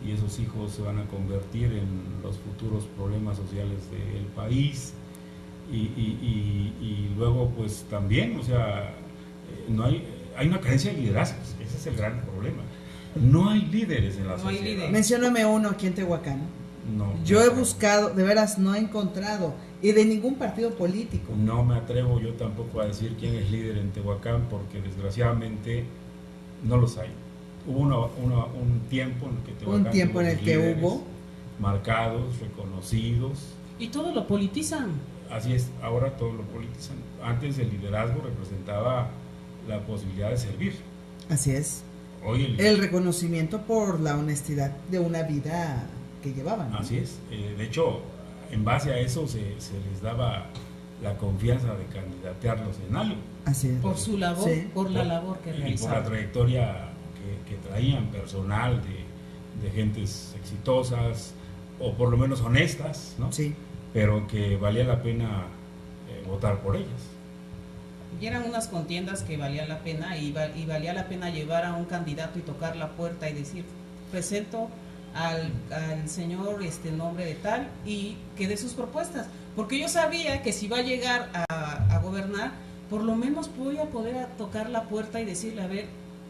B: y esos hijos se van a convertir en los futuros problemas sociales del país, y luego pues también, o sea, hay una carencia de liderazgos, ese es el gran problema. No hay líderes en la sociedad.
A: Mencióname uno aquí en Tehuacán.
B: No,
A: yo he buscado, de veras no he encontrado, y de ningún partido político.
B: No me atrevo yo tampoco a decir quién es líder en Tehuacán, porque desgraciadamente no los hay. Hubo un tiempo en el que Tehuacán
A: hubo
B: marcados, reconocidos.
C: Y todo lo politizan.
B: Así es, ahora todo lo politizan. Antes el liderazgo representaba la posibilidad de servir.
A: Así es.
B: Hoy
A: el reconocimiento por la honestidad de una vida que llevaban, ¿no?
B: Así es. De hecho, en base a eso se les daba la confianza de candidatearlos en algo.
A: Así es.
C: Por su labor, sí. Por la labor que realizaban.
B: Y por la trayectoria que traían personal de gentes exitosas, o por lo menos honestas, ¿no?
A: Sí.
B: Pero que valía la pena votar por ellas.
C: Y eran unas contiendas que valía la pena, y valía la pena llevar a un candidato y tocar la puerta y decir, presento al señor nombre de tal, y que dé sus propuestas, porque yo sabía que si va a llegar a gobernar, por lo menos voy a poder tocar la puerta y decirle, a ver,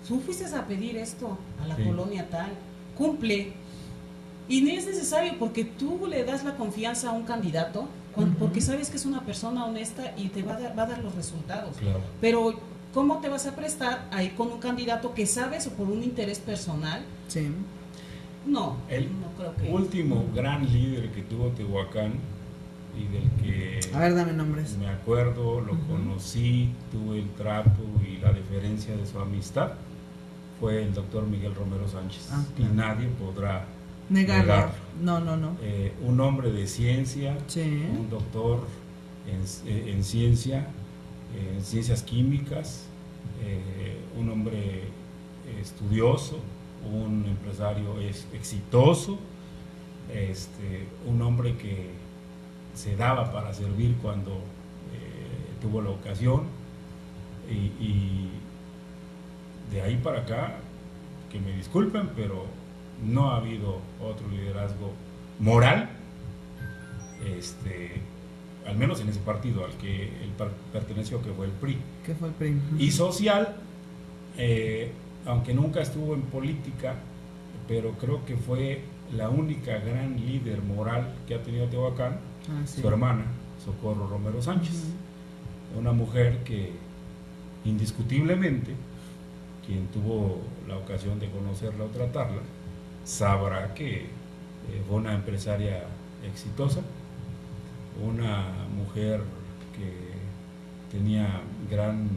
C: tú fuiste a pedir esto a la colonia tal, cumple. Y no es necesario, porque tú le das la confianza a un candidato, porque sabes que es una persona honesta y te va a dar los resultados.
B: Claro.
C: Pero ¿cómo te vas a prestar a ir con un candidato que sabes o por un interés personal?
A: Sí.
C: No,
B: el
C: no creo que...
B: último gran líder que tuvo Tehuacán, y del que...
A: A ver, dame nombres.
B: Me acuerdo, lo conocí, tuve el trato y la deferencia de su amistad, fue el doctor Miguel Romero Sánchez,
A: claro.
B: y nadie podrá
A: negarlo. No.
B: Un hombre de ciencia,
A: sí.
B: Un doctor en ciencia, en ciencias químicas, un hombre estudioso, un empresario exitoso, un hombre que se daba para servir cuando tuvo la ocasión, y de ahí para acá, que me disculpen, pero no ha habido otro liderazgo moral, al menos en ese partido al que él perteneció, que fue el PRI.
A: Que fue el PRI.
B: Y social, aunque nunca estuvo en política, pero creo que fue la única gran líder moral que ha tenido Tehuacán,
A: sí.
B: Su hermana, Socorro Romero Sánchez. Una mujer que indiscutiblemente, quien tuvo la ocasión de conocerla o tratarla, sabrá que fue una empresaria exitosa, una mujer que tenía gran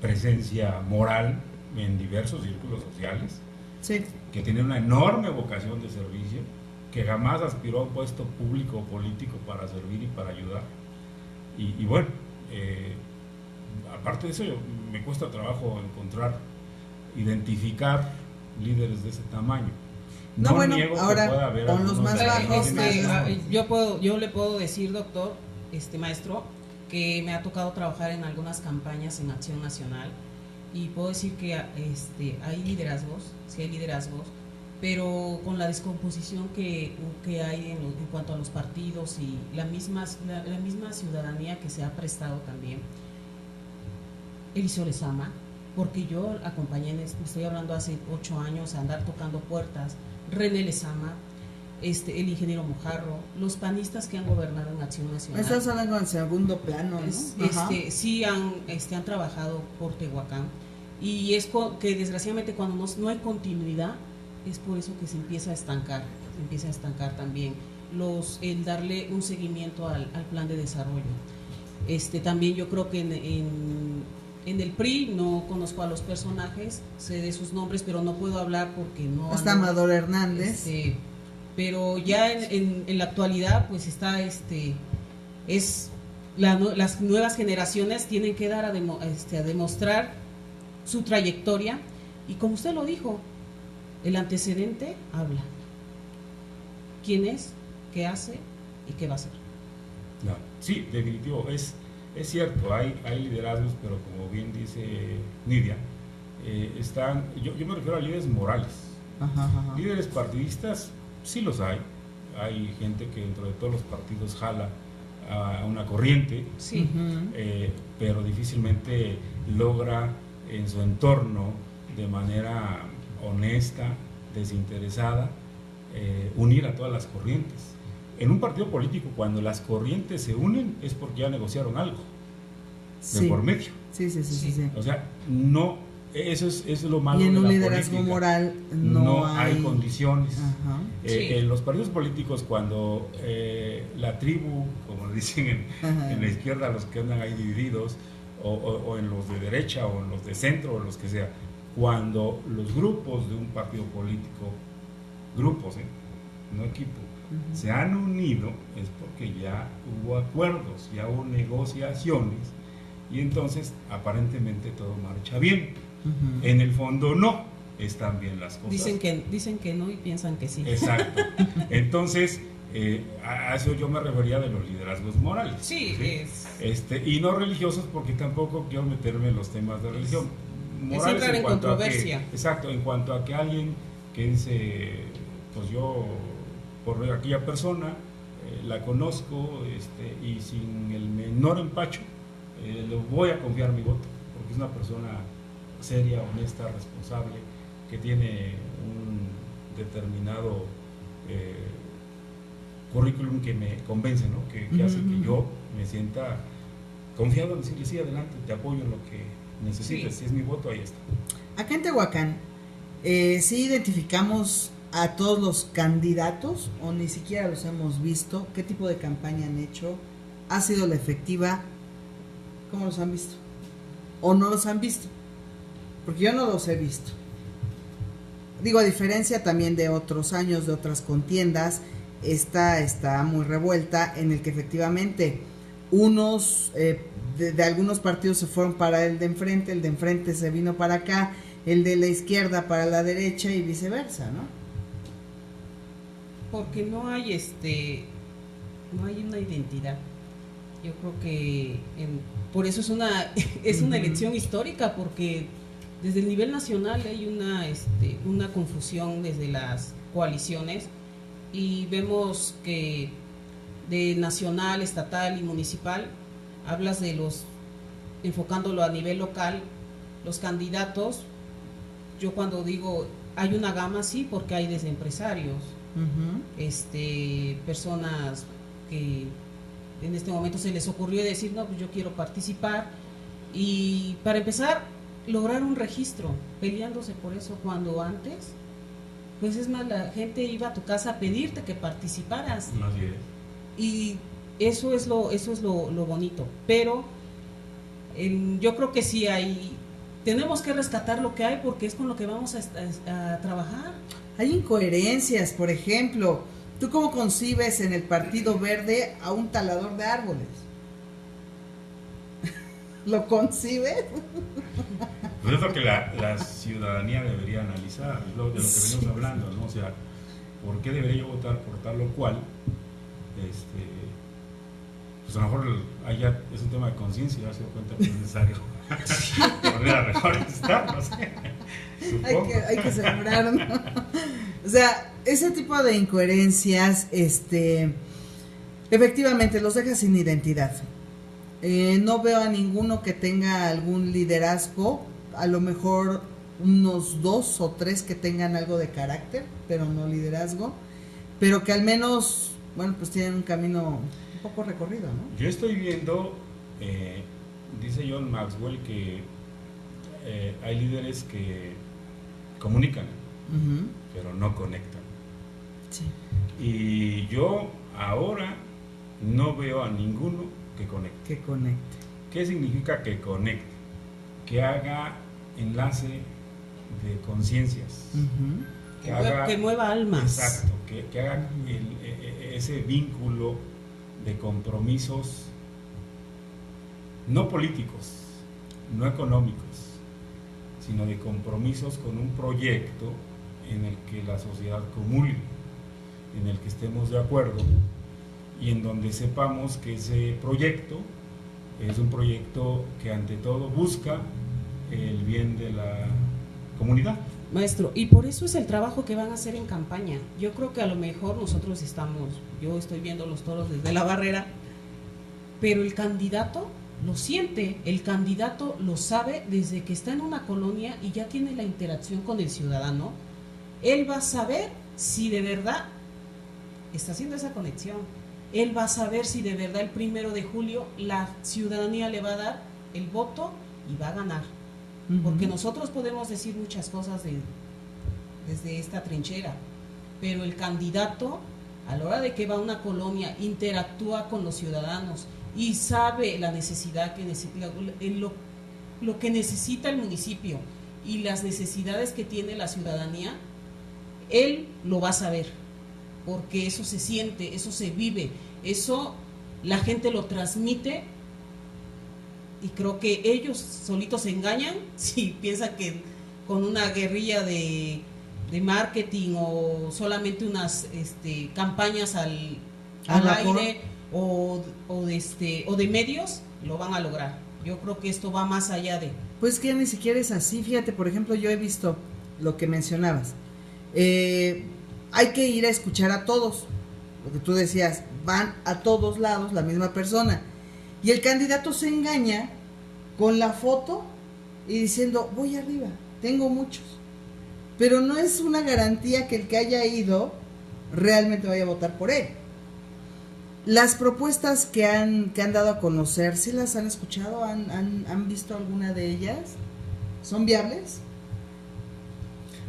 B: presencia moral en diversos círculos sociales,
A: sí.
B: Que tenía una enorme vocación de servicio, que jamás aspiró a un puesto público o político para servir y para ayudar. Y bueno, aparte de eso, me cuesta trabajo identificar líderes de ese tamaño.
A: No, bueno,
B: niego
A: ahora
B: que pueda haber
A: con los más bajos.
C: Yo le puedo decir, doctor, maestro, que me ha tocado trabajar en algunas campañas en Acción Nacional, y puedo decir que hay liderazgos, sí hay liderazgos, pero con la descomposición que hay en cuanto a los partidos y la misma ciudadanía que se ha prestado también. Eliseo Lezama, porque yo acompañé, estoy hablando hace 8 años, a andar tocando puertas, René Lezama, el ingeniero Mojarro, los panistas que han gobernado en Acción Nacional.
A: Estás hablando en segundo plano, ¿no?
C: Sí han trabajado por Tehuacán, y es que desgraciadamente cuando no hay continuidad, es por eso que se empieza a estancar también el darle un seguimiento al plan de desarrollo. También yo creo que en el PRI no conozco a los personajes, sé de sus nombres, pero no puedo hablar porque no...
A: Está Amador Hernández.
C: Pero ya en la actualidad, pues está las nuevas generaciones tienen que dar a demostrar su trayectoria, y como usted lo dijo, el antecedente habla. ¿Quién es? ¿Qué hace? ¿Y qué va a hacer?
B: No, sí, definitivo, es cierto, hay liderazgos, pero como bien dice Nidia, yo me refiero a líderes morales. Líderes partidistas, sí los hay gente que dentro de todos los partidos jala a una corriente,
C: sí.
B: Pero difícilmente logra en su entorno, de manera honesta, desinteresada, unir a todas las corrientes. En un partido político, cuando las corrientes se unen, es porque ya negociaron algo de por medio.
A: Sí.
B: O sea, no, eso es lo malo.
A: Y en
B: de
A: un
B: la
A: liderazgo
B: política.
A: moral
B: no hay condiciones.
C: Sí.
B: En los partidos políticos, cuando la tribu, como le dicen en la izquierda, los que andan ahí divididos, o en los de derecha, o en los de centro, o los que sea, cuando los grupos de un partido político, no equipo, se han unido, es porque ya hubo acuerdos, ya hubo negociaciones, y entonces aparentemente todo marcha bien. En el fondo no están bien las cosas.
C: Dicen que no y piensan que sí.
B: Exacto. Entonces, a eso yo me refería de los liderazgos morales.
C: Sí,
B: y no religiosos, porque tampoco quiero meterme en los temas de religión. Morales,
C: es entrar en controversia.
B: Exacto, en cuanto a que alguien que dice, pues yo por aquella persona la conozco, y sin el menor empacho le voy a confiar mi voto, porque es una persona seria, honesta, responsable, que tiene un determinado currículum que me convence, ¿no? que hace que yo me sienta confiado en decirle, sí, adelante, te apoyo en lo que necesites, si es mi voto, ahí está.
A: Acá en Tehuacán, ¿sí identificamos a todos los candidatos o ni siquiera los hemos visto? ¿Qué tipo de campaña han hecho? ¿Ha sido la efectiva? ¿Cómo los han visto? ¿O no los han visto? Porque yo no los he visto. Digo, a diferencia también de otros años, de otras contiendas, esta está muy revuelta, en el que efectivamente unos de algunos partidos se fueron para el de enfrente se vino para acá, el de la izquierda para la derecha y viceversa, ¿no?
C: Porque no hay no hay una identidad. Yo creo que por eso es una elección histórica, porque desde el nivel nacional hay una confusión desde las coaliciones, y vemos que de nacional, estatal y municipal, hablas de enfocándolo a nivel local, los candidatos. Yo cuando digo hay una gama, sí, porque hay desde empresarios, personas que en este momento se les ocurrió decir, no, pues yo quiero participar, y para empezar lograr un registro, peleándose por eso, cuando antes, pues es más, la gente iba a tu casa a pedirte que participaras.
B: Más bien.
C: Y eso es lo bonito, pero yo creo que sí tenemos que rescatar lo que hay, porque es con lo que vamos a trabajar.
A: Hay incoherencias, por ejemplo, ¿tú cómo concibes en el Partido Verde a un talador de árboles? ¿Lo concibes?
B: Pues es lo que la ciudadanía debería analizar, es de lo que venimos hablando, ¿no? O sea, ¿por qué debería yo votar por tal o cual? Pues a lo mejor allá es un tema de conciencia, ya se da cuenta que es necesario poner a mejor estar, no sé.
A: Hay que sembrar, ¿no? O sea, ese tipo de incoherencias, efectivamente los deja sin identidad. No veo a ninguno que tenga algún liderazgo, a lo mejor unos 2 o 3 que tengan algo de carácter, pero no liderazgo, pero que al menos, bueno, pues tienen un camino un poco recorrido, ¿no?
B: Yo estoy viendo, dice John Maxwell, que hay líderes que comunican, pero no conectan.
A: Sí.
B: Y yo ahora no veo a ninguno que conecte.
A: Que conecte.
B: ¿Qué significa que conecte? Que haga enlace de conciencias.
C: Que mueva almas.
B: Exacto, que haga ese vínculo de compromisos no políticos, no económicos, sino de compromisos con un proyecto en el que la sociedad comulgue, en el que estemos de acuerdo y en donde sepamos que ese proyecto es un proyecto que ante todo busca el bien de la comunidad.
C: Maestro, y por eso es el trabajo que van a hacer en campaña. Yo creo que a lo mejor nosotros yo estoy viendo los toros desde la barrera, pero el candidato lo siente, el candidato lo sabe desde que está en una colonia y ya tiene la interacción con el ciudadano. Él va a saber si de verdad está haciendo esa conexión. Él va a saber si de verdad el 1 de julio la ciudadanía le va a dar el voto y va a ganar. Porque nosotros podemos decir muchas cosas desde esta trinchera, pero el candidato, a la hora de que va a una colonia, interactúa con los ciudadanos y sabe la necesidad lo que necesita el municipio y las necesidades que tiene la ciudadanía, él lo va a saber, porque eso se siente, eso se vive, eso la gente lo transmite. Y creo que ellos solitos se engañan si piensan que con una guerrilla de marketing o solamente unas campañas al aire o de medios lo van a lograr. Yo creo que esto va más allá de...
A: Pues que ni siquiera es así. Fíjate, por ejemplo, yo he visto lo que mencionabas. Hay que ir a escuchar a todos. Lo que tú decías, van a todos lados la misma persona. Y el candidato se engaña con la foto y diciendo, voy arriba, tengo muchos. Pero no es una garantía que el que haya ido realmente vaya a votar por él. Las propuestas que han dado a conocer, ¿sí las han escuchado? ¿Han visto alguna de ellas? ¿Son viables?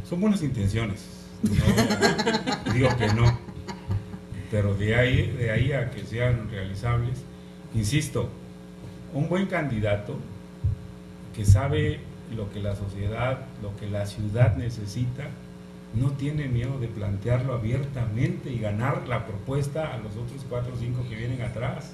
B: Son buenas intenciones. No, digo que no. Pero de ahí a que sean realizables, insisto, un buen candidato que sabe lo que la sociedad, lo que la ciudad necesita, no tiene miedo de plantearlo abiertamente y ganar la propuesta a los otros 4 o 5 que vienen atrás.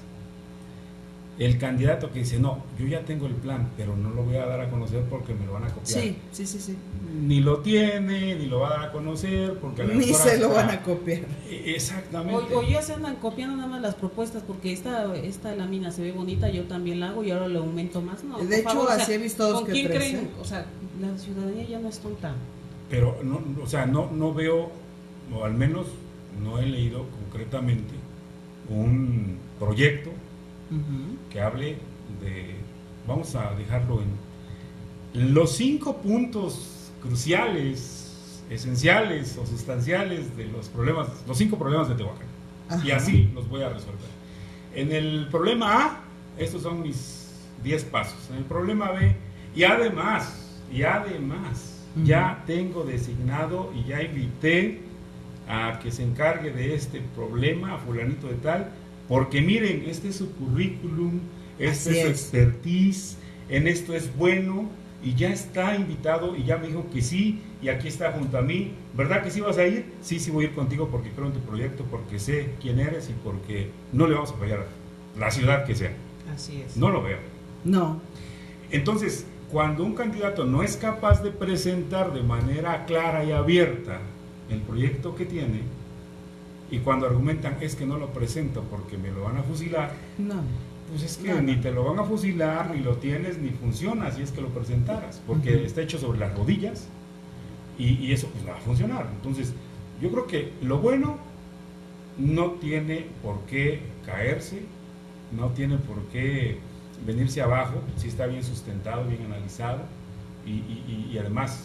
B: El candidato que dice, no, yo ya tengo el plan, pero no lo voy a dar a conocer porque me lo van a copiar.
A: Sí.
B: Ni lo tiene, ni lo va a dar a conocer porque a la
A: ni se lo van a copiar.
B: Exactamente.
C: O ya se andan copiando nada más las propuestas porque esta lámina se ve bonita, yo también la hago y ahora le aumento más. No,
A: de hecho,
C: favor,
A: así he visto dos
C: ¿con
A: que
C: quién
A: tres,
C: creen? O sea, la ciudadanía ya no es tonta.
B: Pero no, o sea, no veo, o al menos no he leído concretamente un proyecto que hable de, vamos a dejarlo en los 5 puntos cruciales, esenciales o sustanciales de los problemas, los 5 problemas de Tehuacán. Ajá. Y así los voy a resolver. En el problema A, estos son mis 10 pasos. En el problema B, y además, ya tengo designado y ya invité a que se encargue de este problema a fulanito de tal, porque miren, este es su currículum, este es su expertise, en esto es bueno, y ya está invitado y ya me dijo que sí, y aquí está junto a mí. ¿Verdad que sí vas a ir? Sí voy a ir contigo porque creo en tu proyecto, porque sé quién eres y porque no le vamos a fallar a la ciudad que sea.
C: Así es.
B: No lo veo.
A: No.
B: Entonces, cuando un candidato no es capaz de presentar de manera clara y abierta el proyecto que tiene, y cuando argumentan es que no lo presento porque me lo van a fusilar, pues es que ni te lo van a fusilar, ni lo tienes, ni funciona si es que lo presentaras, porque está hecho sobre las rodillas y eso pues no va a funcionar. Entonces, yo creo que lo bueno no tiene por qué caerse, no tiene por qué venirse abajo, si está bien sustentado, bien analizado y además,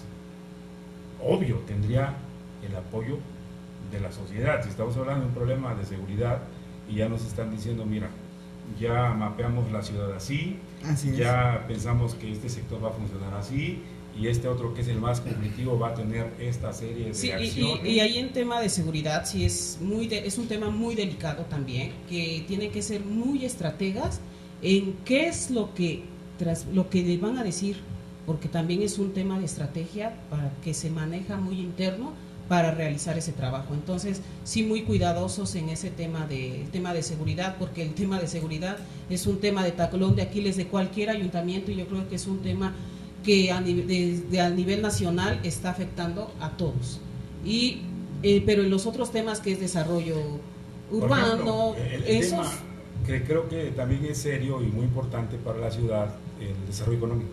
B: obvio, tendría el apoyo de la sociedad. Si estamos hablando de un problema de seguridad y ya nos están diciendo, mira, ya mapeamos la ciudad así ya pensamos que este sector va a funcionar así y este otro que es el más conflictivo va a tener esta serie de acciones.
C: Y ahí en tema de seguridad sí es un tema muy delicado también, que tienen que ser muy estrategas en qué es lo que le van a decir, porque también es un tema de estrategia para que se maneja muy interno para realizar ese trabajo. Entonces, sí muy cuidadosos en ese tema de seguridad, porque el tema de seguridad es un tema de talón de Aquiles de cualquier ayuntamiento y yo creo que es un tema que a nivel nacional está afectando a todos. Pero en los otros temas que es desarrollo urbano,
B: el tema que creo que también es serio y muy importante para la ciudad, el desarrollo económico.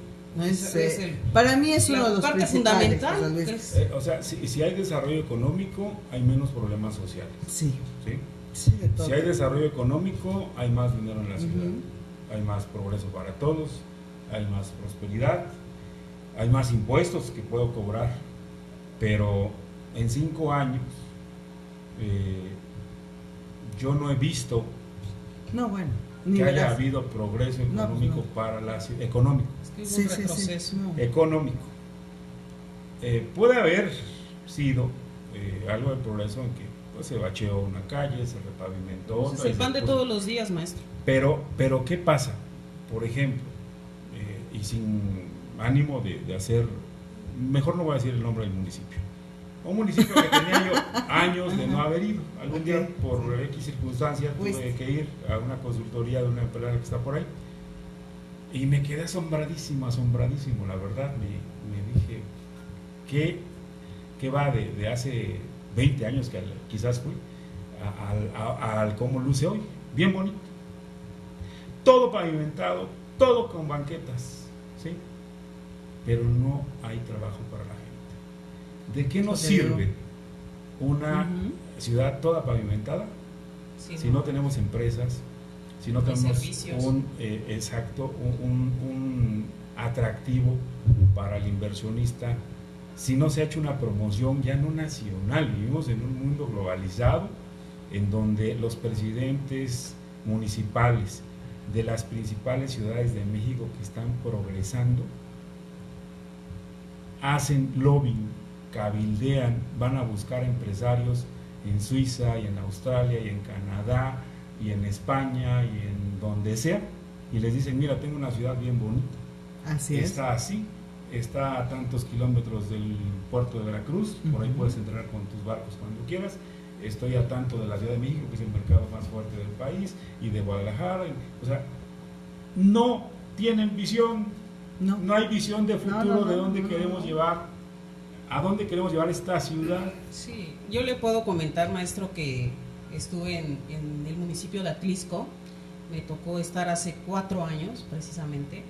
A: Para mí es uno de los
C: parte fundamental.
B: O sea, si hay desarrollo económico, hay menos problemas sociales.
A: Sí,
B: de todo. Si hay desarrollo económico, hay más dinero en la ciudad, hay más progreso para todos, hay más prosperidad, hay más impuestos que puedo cobrar, pero en 5 años yo no he visto que haya habido progreso económico para la ciudad, económico.
C: Es un retroceso.
B: Económico. Puede haber sido algo de progreso en que pues, se bacheó una calle, se repavimentó otra.
C: Es el pan de todos los días, maestro.
B: Pero ¿qué pasa? Por ejemplo, y sin ánimo de hacer, mejor no voy a decir el nombre del municipio. Un municipio que tenía yo años de no haber ido. Algún día, por X circunstancias, tuve que ir a una consultoría de una empresa que está por ahí. Y me quedé asombradísimo, la verdad. Me dije, ¿qué va de hace 20 años que quizás fui al cómo luce hoy? Bien bonito. Todo pavimentado, todo con banquetas, ¿sí? Pero no hay trabajo para la gente. ¿De qué nos sirve una ciudad toda pavimentada si no tenemos empresas, si no tenemos un atractivo para el inversionista, si no se ha hecho una promoción ya no nacional? Vivimos en un mundo globalizado en donde los presidentes municipales de las principales ciudades de México que están progresando hacen lobbying, cabildean, van a buscar empresarios en Suiza y en Australia y en Canadá y en España y en donde sea y les dicen, mira, tengo una ciudad bien bonita, está así, está a tantos kilómetros del puerto de Veracruz, por ahí puedes entrar con tus barcos cuando quieras. Estoy a tanto de la Ciudad de México, que es el mercado más fuerte del país, y de Guadalajara. O sea, no tienen visión, no hay visión de futuro de dónde queremos llevar, a dónde queremos llevar esta ciudad.
C: Sí, yo le puedo comentar, maestro, que estuve en el municipio de Atlisco, me tocó estar hace 4 años precisamente,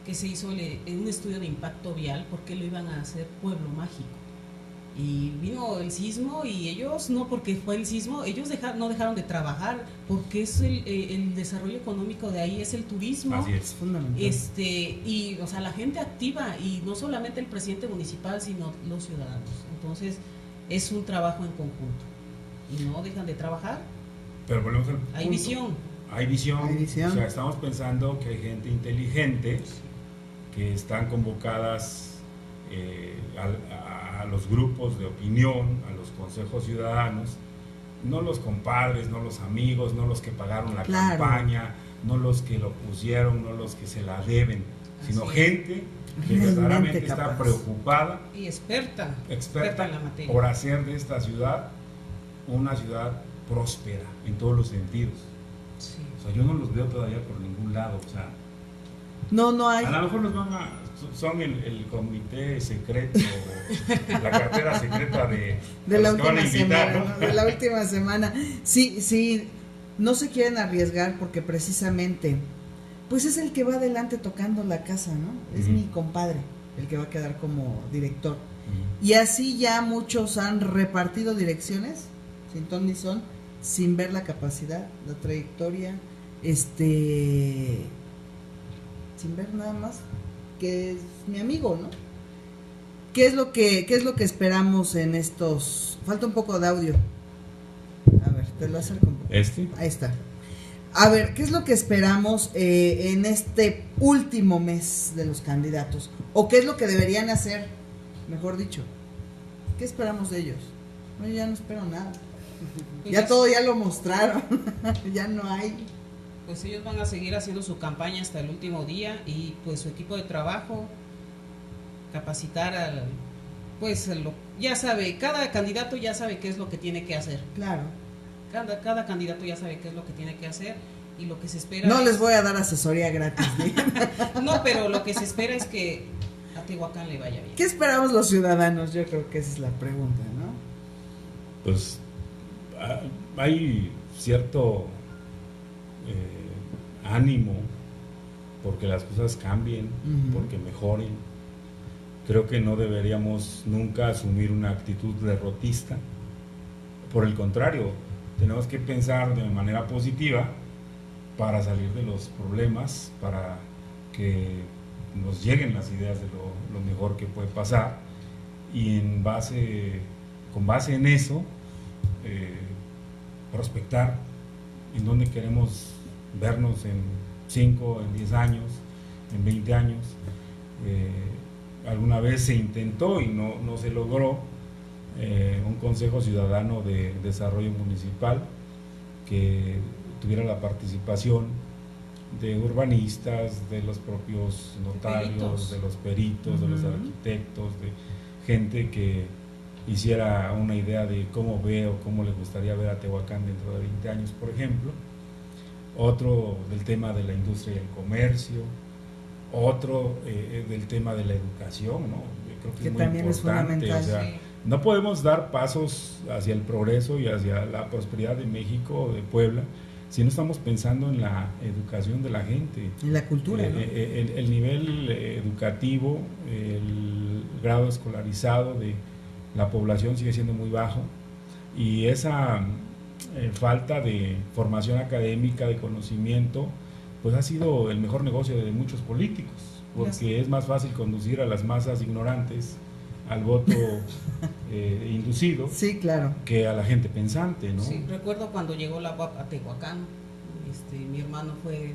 C: que se hizo un estudio de impacto vial, porque lo iban a hacer pueblo mágico. Y vino el sismo y ellos, no porque fue el sismo, ellos no dejaron de trabajar, porque es el desarrollo económico de ahí, es el turismo.
B: Así es, fundamental.
C: Y, o sea, la gente activa, y no solamente el presidente municipal, sino los ciudadanos. Entonces, es un trabajo en conjunto. Y no dejan de trabajar.
B: Pero volvemos al punto.
C: Hay visión.
B: Hay visión. O sea, estamos pensando que hay gente inteligente, que están convocadas a los grupos de opinión, a los consejos ciudadanos, no los compadres, no los amigos, no los que pagaron la campaña, no los que lo pusieron, no los que se la deben, sino gente que verdaderamente está preocupada
C: y experta en la materia,
B: por hacer de esta ciudad una ciudad próspera en todos los sentidos.
C: Sí.
B: O sea, yo no los veo todavía por ningún lado. O sea,
A: no hay.
B: A lo mejor son el comité secreto, la cartera secreta de
A: la última semana, ¿no? De la última semana. Sí, no se quieren arriesgar porque precisamente, pues es el que va adelante tocando la casa, ¿no? Es mi compadre, el que va a quedar como director. Y así ya muchos han repartido direcciones, sin ton ni son, sin ver la capacidad, la trayectoria, sin ver nada más que es mi amigo, ¿no? ¿Qué es lo que esperamos en estos? Falta un poco de audio. A ver, te lo acerco un poco. Ahí está. A ver, ¿qué es lo que esperamos en este último mes de los candidatos? ¿O qué es lo que deberían hacer? Mejor dicho, ¿qué esperamos de ellos? No, yo ya no espero nada. Ya todo ya lo mostraron. Ya no hay.
C: Pues ellos van a seguir haciendo su campaña hasta el último día, y pues su equipo de trabajo, capacitar ya sabe, cada candidato ya sabe qué es lo que tiene que hacer.
A: Claro.
C: Cada candidato ya sabe qué es lo que tiene que hacer, y lo que se espera
A: no les voy a dar asesoría gratis, ¿no?
C: No, pero lo que se espera es que a Tehuacán le vaya bien.
A: ¿Qué esperamos los ciudadanos? Yo creo que esa es la pregunta, ¿no?
B: Pues hay cierto ánimo porque las cosas cambien, porque mejoren. Creo que no deberíamos nunca asumir una actitud derrotista. Por el contrario, tenemos que pensar de manera positiva para salir de los problemas, para que nos lleguen las ideas de lo mejor que puede pasar, y con base en eso prospectar en dónde queremos vernos en 5, en 10 años, en 20 años. Alguna vez se intentó y no se logró un Consejo Ciudadano de Desarrollo Municipal que tuviera la participación de urbanistas, de los propios notarios, de los peritos, de los arquitectos, de gente que hiciera una idea de cómo ve o cómo le gustaría ver a Tehuacán dentro de 20 años, por ejemplo. Otro del tema de la industria y el comercio, otro del tema de la educación, ¿no? Yo creo que es muy
A: también
B: importante.
A: Es fundamental.
B: O sea, no podemos dar pasos hacia el progreso y hacia la prosperidad de México o de Puebla si no estamos pensando en la educación de la gente.
A: En la cultura, ¿no?
B: El nivel educativo, el grado escolarizado de la población sigue siendo muy bajo, y esa falta de formación académica, de conocimiento, pues ha sido el mejor negocio de muchos políticos, porque es más fácil conducir a las masas ignorantes al voto inducido,
A: sí, claro,
B: que a la gente pensante, ¿no?
C: Sí, recuerdo cuando llegó la UAP a Tehuacán, mi hermano fue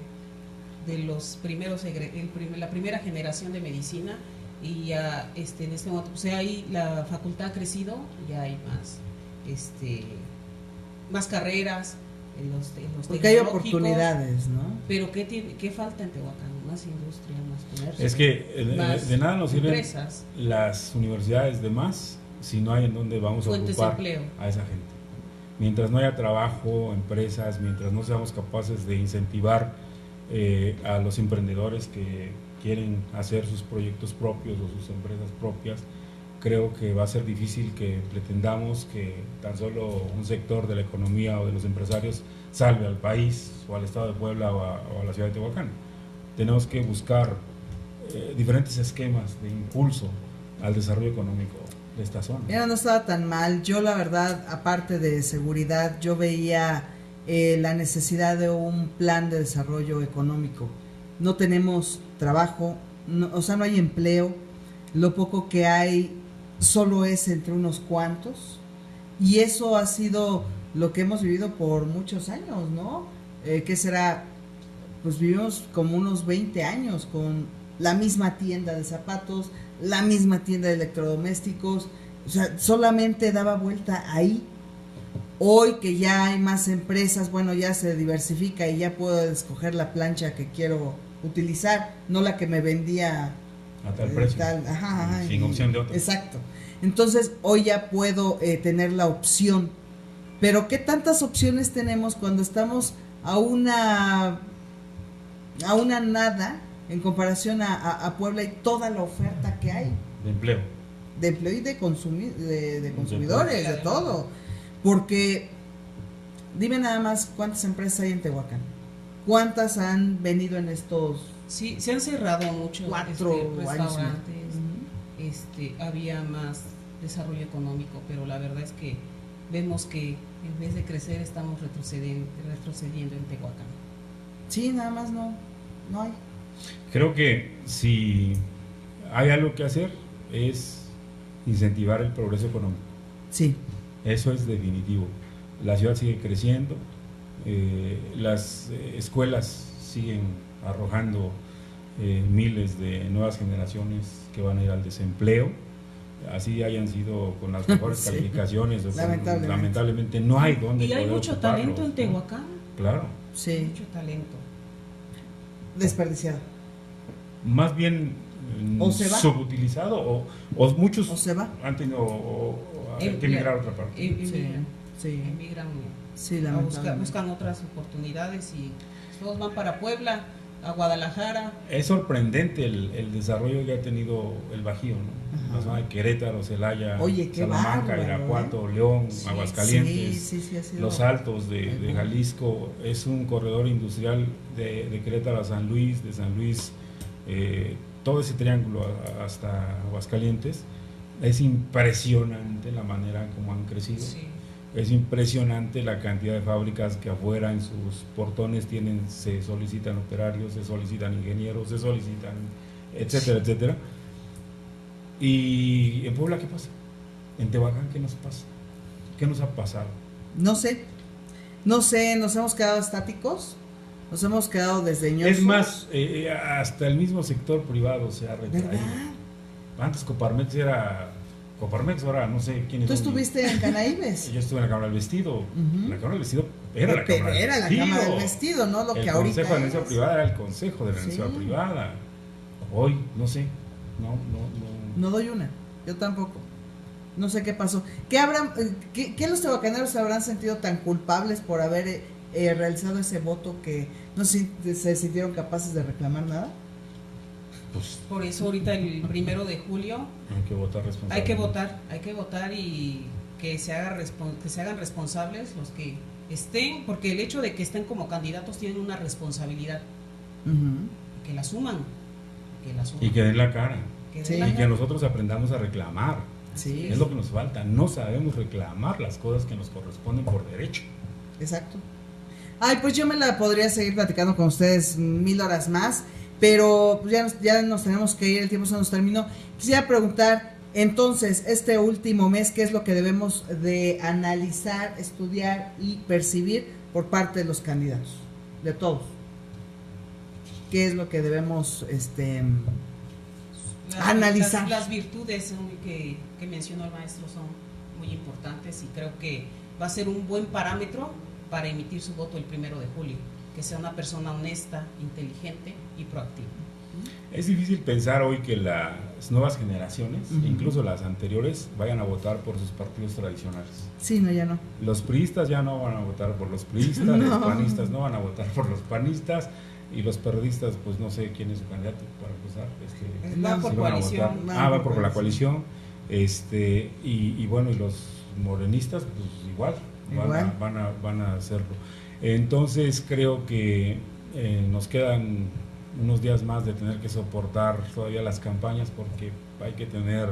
C: de los primeros, la primera generación de medicina, y ya en este momento, pues ahí la facultad ha crecido, ya hay más carreras en los
A: porque hay oportunidades, ¿no?
C: Pero ¿qué falta en Tehuacán? más industria, más comercio.
B: Es que de nada nos sirven
C: empresas,
B: las universidades de más si no hay en donde vamos a
C: fuentes de
B: ocupar
C: empleo.
B: a esa gente. Mientras no haya trabajo, empresas, mientras no seamos capaces de incentivar a los emprendedores que quieren hacer sus proyectos propios o sus empresas propias, creo que va a ser difícil que pretendamos que tan solo un sector de la economía o de los empresarios salve al país o al estado de Puebla o a la ciudad de Tehuacán. Tenemos que buscar diferentes esquemas de impulso al desarrollo económico de esta zona.
A: Mira, no estaba tan mal. Yo la verdad, aparte de seguridad, yo veía la necesidad de un plan de desarrollo económico. No tenemos trabajo, no, o sea, no hay empleo. Lo poco que hay solo es entre unos cuantos. Y eso ha sido lo que hemos vivido por muchos años, ¿no? ¿Qué será? Pues vivimos como unos 20 años con la misma tienda de zapatos, la misma tienda de electrodomésticos, o sea, solamente daba vuelta ahí. Hoy que ya hay más empresas, bueno, ya se diversifica y ya puedo escoger la plancha que quiero utilizar, no la que me vendía
B: a tal precio, sin opción de otra.
A: Exacto. Entonces, hoy ya puedo tener la opción. Pero ¿qué tantas opciones tenemos cuando estamos a una nada en comparación a Puebla y toda la oferta que hay?
B: De empleo.
A: De empleo y de consumidores, de todo. Porque, dime nada más cuántas empresas hay en Tehuacán. ¿Cuántas han venido en estos?
C: Sí, se han cerrado muchos
A: 4
C: restaurantes.
A: Años.
C: Había más desarrollo económico, pero la verdad es que vemos que en vez de crecer estamos retrocediendo en Tehuacán.
A: Sí, nada más no hay.
B: Creo que si hay algo que hacer es incentivar el progreso económico.
A: Sí.
B: Eso es definitivo. La ciudad sigue creciendo, las escuelas siguen arrojando miles de nuevas generaciones que van a ir al desempleo, así hayan sido con las mejores
A: Sí.
B: calificaciones, o
A: Lamentablemente
B: no hay donde
C: Y hay
B: poder
C: mucho
B: ocuparlos,
C: talento en
B: ¿no?
C: Tehuacán.
B: Claro.
A: Sí.
C: Mucho talento.
A: Desperdiciado.
B: Más bien
A: o se va,
B: subutilizado o muchos
A: o se va,
B: han tenido que emigrar a otra parte.
C: Emigran,
A: sí,
C: buscan otras oportunidades y todos van para Puebla, a Guadalajara.
B: Es sorprendente el desarrollo que ha tenido el Bajío, ¿no? La zona de Querétaro, Celaya,
A: Oye,
B: Salamanca,
A: bárbaro,
B: Irapuato, León,
C: Sí,
B: Aguascalientes,
A: sí, ha sido
B: Los Altos de Jalisco. Es un corredor industrial de Querétaro a San Luis, de San Luis, todo ese triángulo hasta Aguascalientes. Es impresionante la manera como han crecido.
C: Sí.
B: Es impresionante la cantidad de fábricas que afuera en sus portones se solicitan operarios, se solicitan ingenieros, se solicitan, etcétera, etcétera. ¿Y en Puebla qué pasa? ¿En Tehuacán qué nos pasa? ¿Qué nos ha pasado?
A: No sé, nos hemos quedado estáticos, nos hemos quedado desdeñosos.
B: Es más, hasta el mismo sector privado se ha retraído.
A: ¿Verdad?
B: Antes Coparmex, ahora no sé quiénes
A: ¿Tú
B: son.
A: estuviste en Canaíbes?
B: Yo estuve en la Cámara del Vestido. La Cámara del Vestido era la
A: Pero
B: Cámara
A: era la Cámara del Vestido, no lo que ahorita
B: El Consejo de la
A: es.
B: Energía Privada era el Consejo de la Energía
A: Sí.
B: Privada. Hoy, no sé.
A: No doy una, yo tampoco. No sé qué pasó. ¿Qué los tehuacaneros se habrán sentido tan culpables por haber realizado ese voto que no sé si se sintieron capaces de reclamar nada?
B: Pues
C: Por eso ahorita el 1 de julio
B: hay que votar responsablemente.
C: hay que votar y que se hagan responsables los que estén, porque el hecho de que estén como candidatos tienen una responsabilidad, que la asuman,
B: Y que den la cara.
A: Sí.
B: Y que nosotros aprendamos a reclamar.
A: Sí.
B: Es lo que nos falta. No sabemos reclamar las cosas que nos corresponden por derecho.
A: Exacto. Ay, pues yo me la podría seguir platicando con ustedes 1000 horas más, pero ya nos tenemos que ir, el tiempo se nos terminó. Quisiera preguntar, entonces, este último mes, ¿qué es lo que debemos de analizar, estudiar y percibir por parte de los candidatos? De todos. ¿Qué es lo que debemos analizar?
C: Las virtudes que mencionó el maestro son muy importantes y creo que va a ser un buen parámetro para emitir su voto el 1 de julio. que sea una persona honesta, inteligente y proactiva.
B: Es difícil pensar hoy que las nuevas generaciones, incluso las anteriores, vayan a votar por sus partidos tradicionales.
A: Sí, no, ya no.
B: Los priistas ya no van a votar por los priistas,
A: No.
B: los panistas no van a votar por los panistas, y los periodistas, pues no sé quién es su candidato para empezar.
C: Va por
B: si van a
C: coalición.
B: votar. Va por la coalición. Y bueno, y los morenistas, pues igual. Van a hacerlo. Entonces creo que nos quedan unos días más de tener que soportar todavía las campañas, porque hay que tener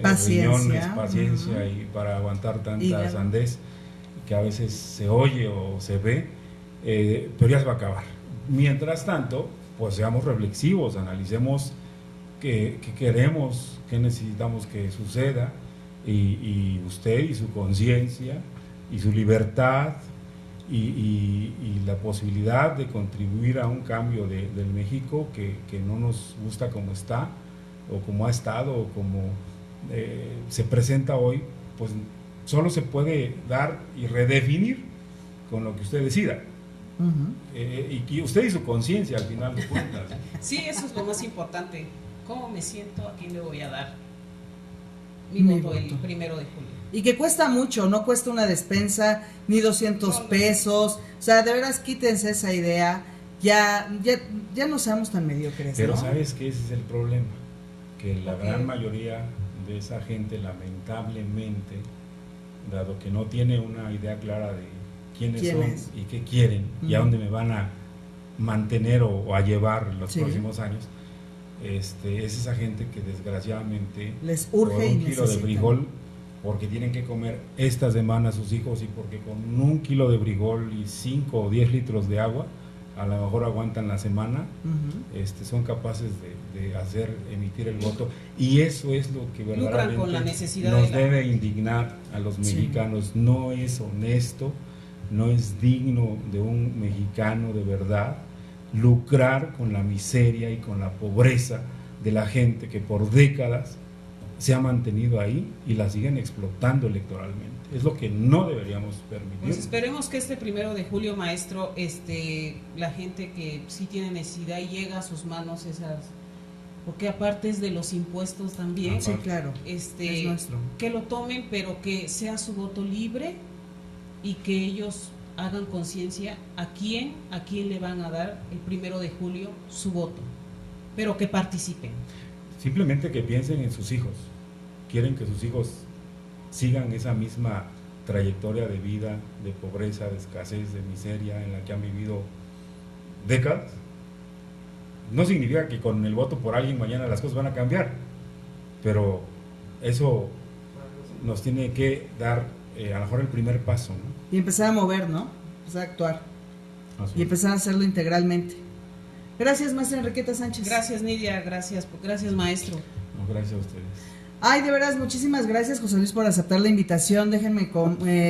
B: paciencia y para aguantar tanta sandez que a veces se oye o se ve, pero ya se va a acabar. Mientras tanto, pues seamos reflexivos, analicemos qué queremos, qué necesitamos que suceda, y usted y su conciencia y su libertad y la posibilidad de contribuir a un cambio del México que no nos gusta como está, o como ha estado, o como se presenta hoy, pues solo se puede dar y redefinir con lo que usted decida. Y usted y su conciencia, al final de cuentas.
C: Sí, eso es lo más importante. ¿Cómo me siento? ¿A quién le voy a dar mi voto el 1 de julio?
A: Y que cuesta mucho, no cuesta una despensa, ni 200 pesos. O sea, de veras, quítense esa idea. Ya no seamos tan mediocres.
B: Pero
A: ¿no?
B: ¿sabes qué? Ese es el problema. Que la gran mayoría de esa gente, lamentablemente, dado que no tiene una idea clara de quiénes son y qué quieren, y a dónde me van a mantener o a llevar en los próximos años, es esa gente que desgraciadamente
A: les urge
B: por
A: y
B: un kilo
A: necesitan.
B: de frijol, porque tienen que comer esta semana a sus hijos, y porque con un kilo de frijol y 5 o 10 litros de agua a lo mejor aguantan la semana, son capaces de emitir el voto, y eso es lo que verdaderamente
C: con la necesidad
B: nos debe indignar a los mexicanos. No es honesto, no es digno de un mexicano de verdad lucrar con la miseria y con la pobreza de la gente que por décadas se ha mantenido ahí y la siguen explotando electoralmente. Es lo que no deberíamos permitir.
C: Pues esperemos que este 1 de julio, maestro, la gente que sí tiene necesidad y llega a sus manos esas, porque aparte es de los impuestos también.
A: Sí, claro.
C: Es nuestro. Que lo tomen, pero que sea su voto libre, y que ellos hagan conciencia a quién le van a dar el 1 de julio su voto, pero que participen.
B: Simplemente que piensen en sus hijos. Quieren que sus hijos sigan esa misma trayectoria de vida, de pobreza, de escasez, de miseria en la que han vivido décadas. No significa que con el voto por alguien mañana las cosas van a cambiar, pero eso nos tiene que dar a lo mejor el primer paso, ¿no?
A: Y empezar a mover, ¿no? Empezar a actuar.
B: Así
A: y empezar a hacerlo integralmente. Gracias, maestra Enriqueta Sánchez.
C: Gracias, Nidia, gracias maestro.
B: No, gracias a ustedes.
A: Ay, de veras, muchísimas gracias, José Luis, por aceptar la invitación. Déjenme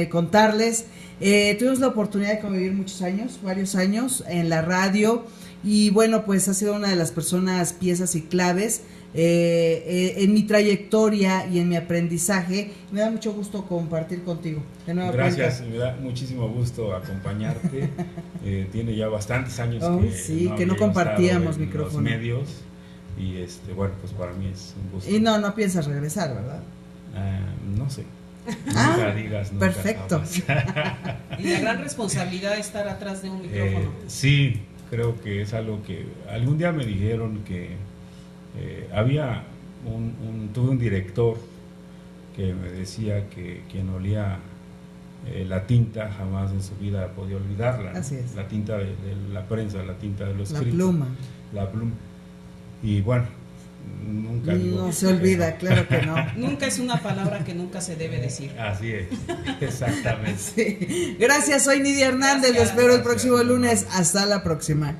A: contarles, tuvimos la oportunidad de convivir varios años en la radio, y bueno, pues ha sido una de las piezas y claves en mi trayectoria y en mi aprendizaje. Me da mucho gusto compartir contigo de nueva
B: Gracias,
A: cuenta.
B: me da muchísimo gusto acompañarte. Tiene ya bastantes años
A: que no compartíamos
B: en
A: micrófono.
B: los medios, y bueno, pues para mí es un gusto.
A: Y no piensas regresar, ¿verdad?
B: No sé. Nunca digas nunca.
A: Perfecto.
C: Y la gran responsabilidad de estar atrás de un micrófono.
B: Sí, creo que es algo que algún día me dijeron que tuve un director que me decía que quien olía la tinta jamás en su vida podía olvidarla, ¿no?
A: Así es.
B: La tinta de la prensa, la tinta de los
A: La
B: escritos,
A: pluma.
B: la pluma. Y bueno, nunca digo
A: no se olvida, claro que no.
C: Nunca es una palabra que nunca se debe decir.
B: Así es, exactamente.
A: Sí. Gracias, soy Nidia Hernández, lo espero el próximo lunes. Hasta la próxima.